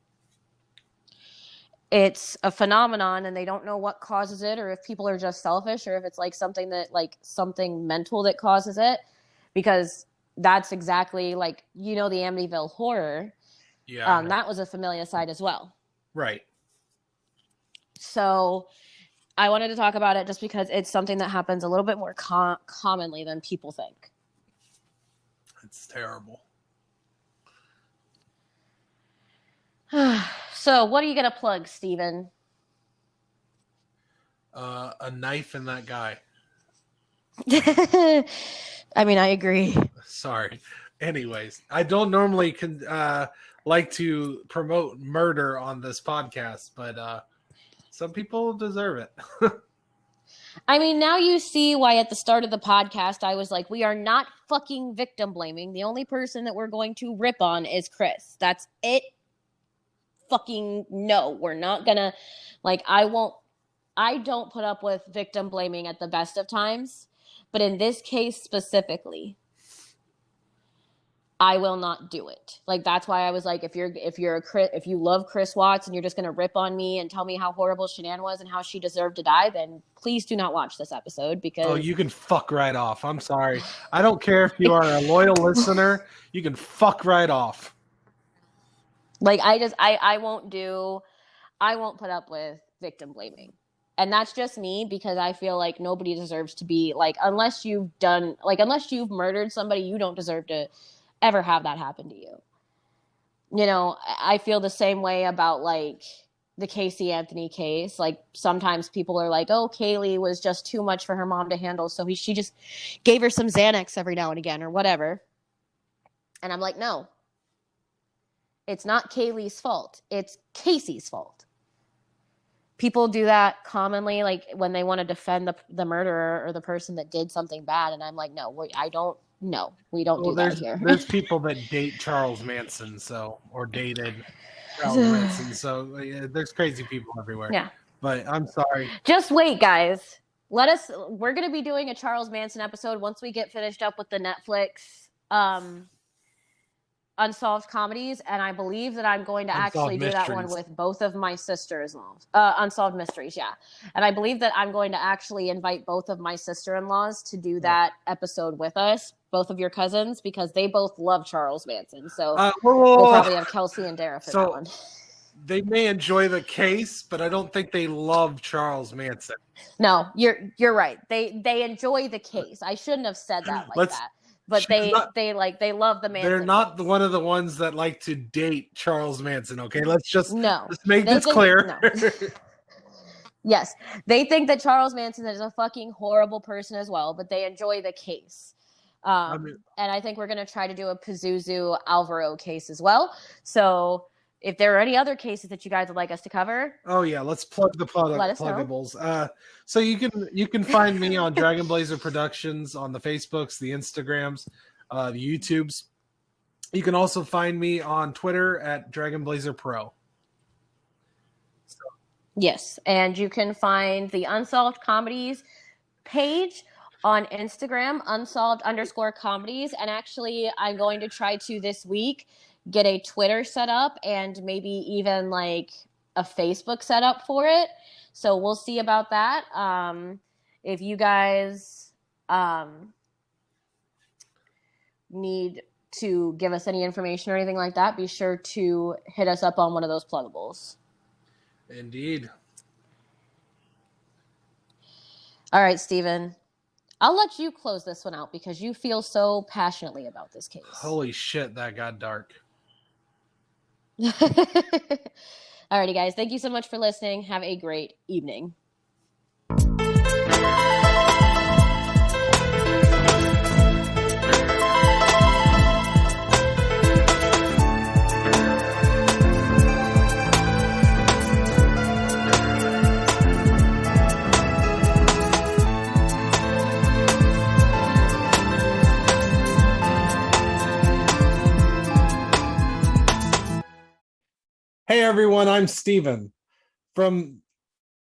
It's a phenomenon and they don't know what causes it or if people are just selfish or if it's like something mental that causes it, because that's exactly like, you know, the Amityville Horror. Yeah. That was a familicide as well. Right. So I wanted to talk about it just because it's something that happens a little bit more commonly than people think. It's terrible. So what are you going to plug, Steven? A knife in that guy. I mean, I agree. Sorry. Anyways, I don't normally like to promote murder on this podcast, but some people deserve it. I mean, now you see why at the start of the podcast I was like, we are not fucking victim blaming. The only person that we're going to rip on is Chris. That's it. Fucking no. We're not gonna, like, I don't put up with victim blaming at the best of times, but in this case specifically, I will not do it. Like, that's why I was like, if you love Chris Watts and you're just gonna rip on me and tell me how horrible Shanann was and how she deserved to die, then please do not watch this episode because you can fuck right off. I'm sorry. I don't care if you are a loyal listener. You can fuck right off. Like, I won't put up with victim blaming. And that's just me because I feel like nobody deserves to be like, unless you've murdered somebody, you don't deserve to ever have that happen to you. You know, I feel the same way about like the Casey Anthony case. Like, sometimes people are like, oh, Kaylee was just too much for her mom to handle, so she just gave her some Xanax every now and again or whatever. And I'm like, no. It's not Kaylee's fault. It's Casey's fault. People do that commonly, like when they want to defend the murderer or the person that did something bad. And I'm like, no, we don't do that here. There's people that date Charles Manson, or dated Charles Manson. So there's crazy people everywhere. Yeah. But I'm sorry. Just wait, guys. We're going to be doing a Charles Manson episode once we get finished up with the Netflix Unsolved Comedies, and I believe that I'm going to actually do that one with both of my sisters-in-laws. Unsolved Mysteries, yeah. And I believe that I'm going to actually invite both of my sister-in-laws to do that episode with us, both of your cousins, because they both love Charles Manson. So we'll probably have Kelsey and Dara for that one. They may enjoy the case, but I don't think they love Charles Manson. No, you're right. They enjoy the case. I shouldn't have said that like that. But they love the Manson. They're not one of the ones that like to date Charles Manson. Okay, let's make this clear. No. Yes, they think that Charles Manson is a fucking horrible person as well, but they enjoy the case. And I think we're going to try to do a Pazuzu Alvaro case as well. So if there are any other cases that you guys would like us to cover, oh yeah, let's plug the let us know. pluggables. So you can find me on Dragon Blazer Productions on the Facebooks, the Instagrams, the YouTubes. You can also find me on Twitter at Dragon Blazer Pro. Yes, and you can find the Unsolved Comedies page on Instagram, unsolved_comedies. And actually, I'm going to try to this week get a Twitter set up and maybe even like a Facebook set up for it. So we'll see about that. If you guys need to give us any information or anything like that, be sure to hit us up on one of those pluggables. Indeed. All right, Steven. I'll let you close this one out because you feel so passionately about this case. Holy shit, that got dark. Alrighty, guys. Thank you so much for listening. Have a great evening. Hey everyone, I'm Steven from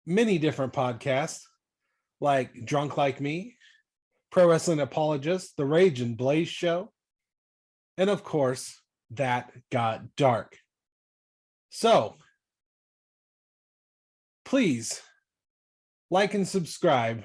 many different podcasts like Drunk Like Me, Pro Wrestling Apologist, The Rage and Blaze Show, and of course, That Got Dark. So, please like and subscribe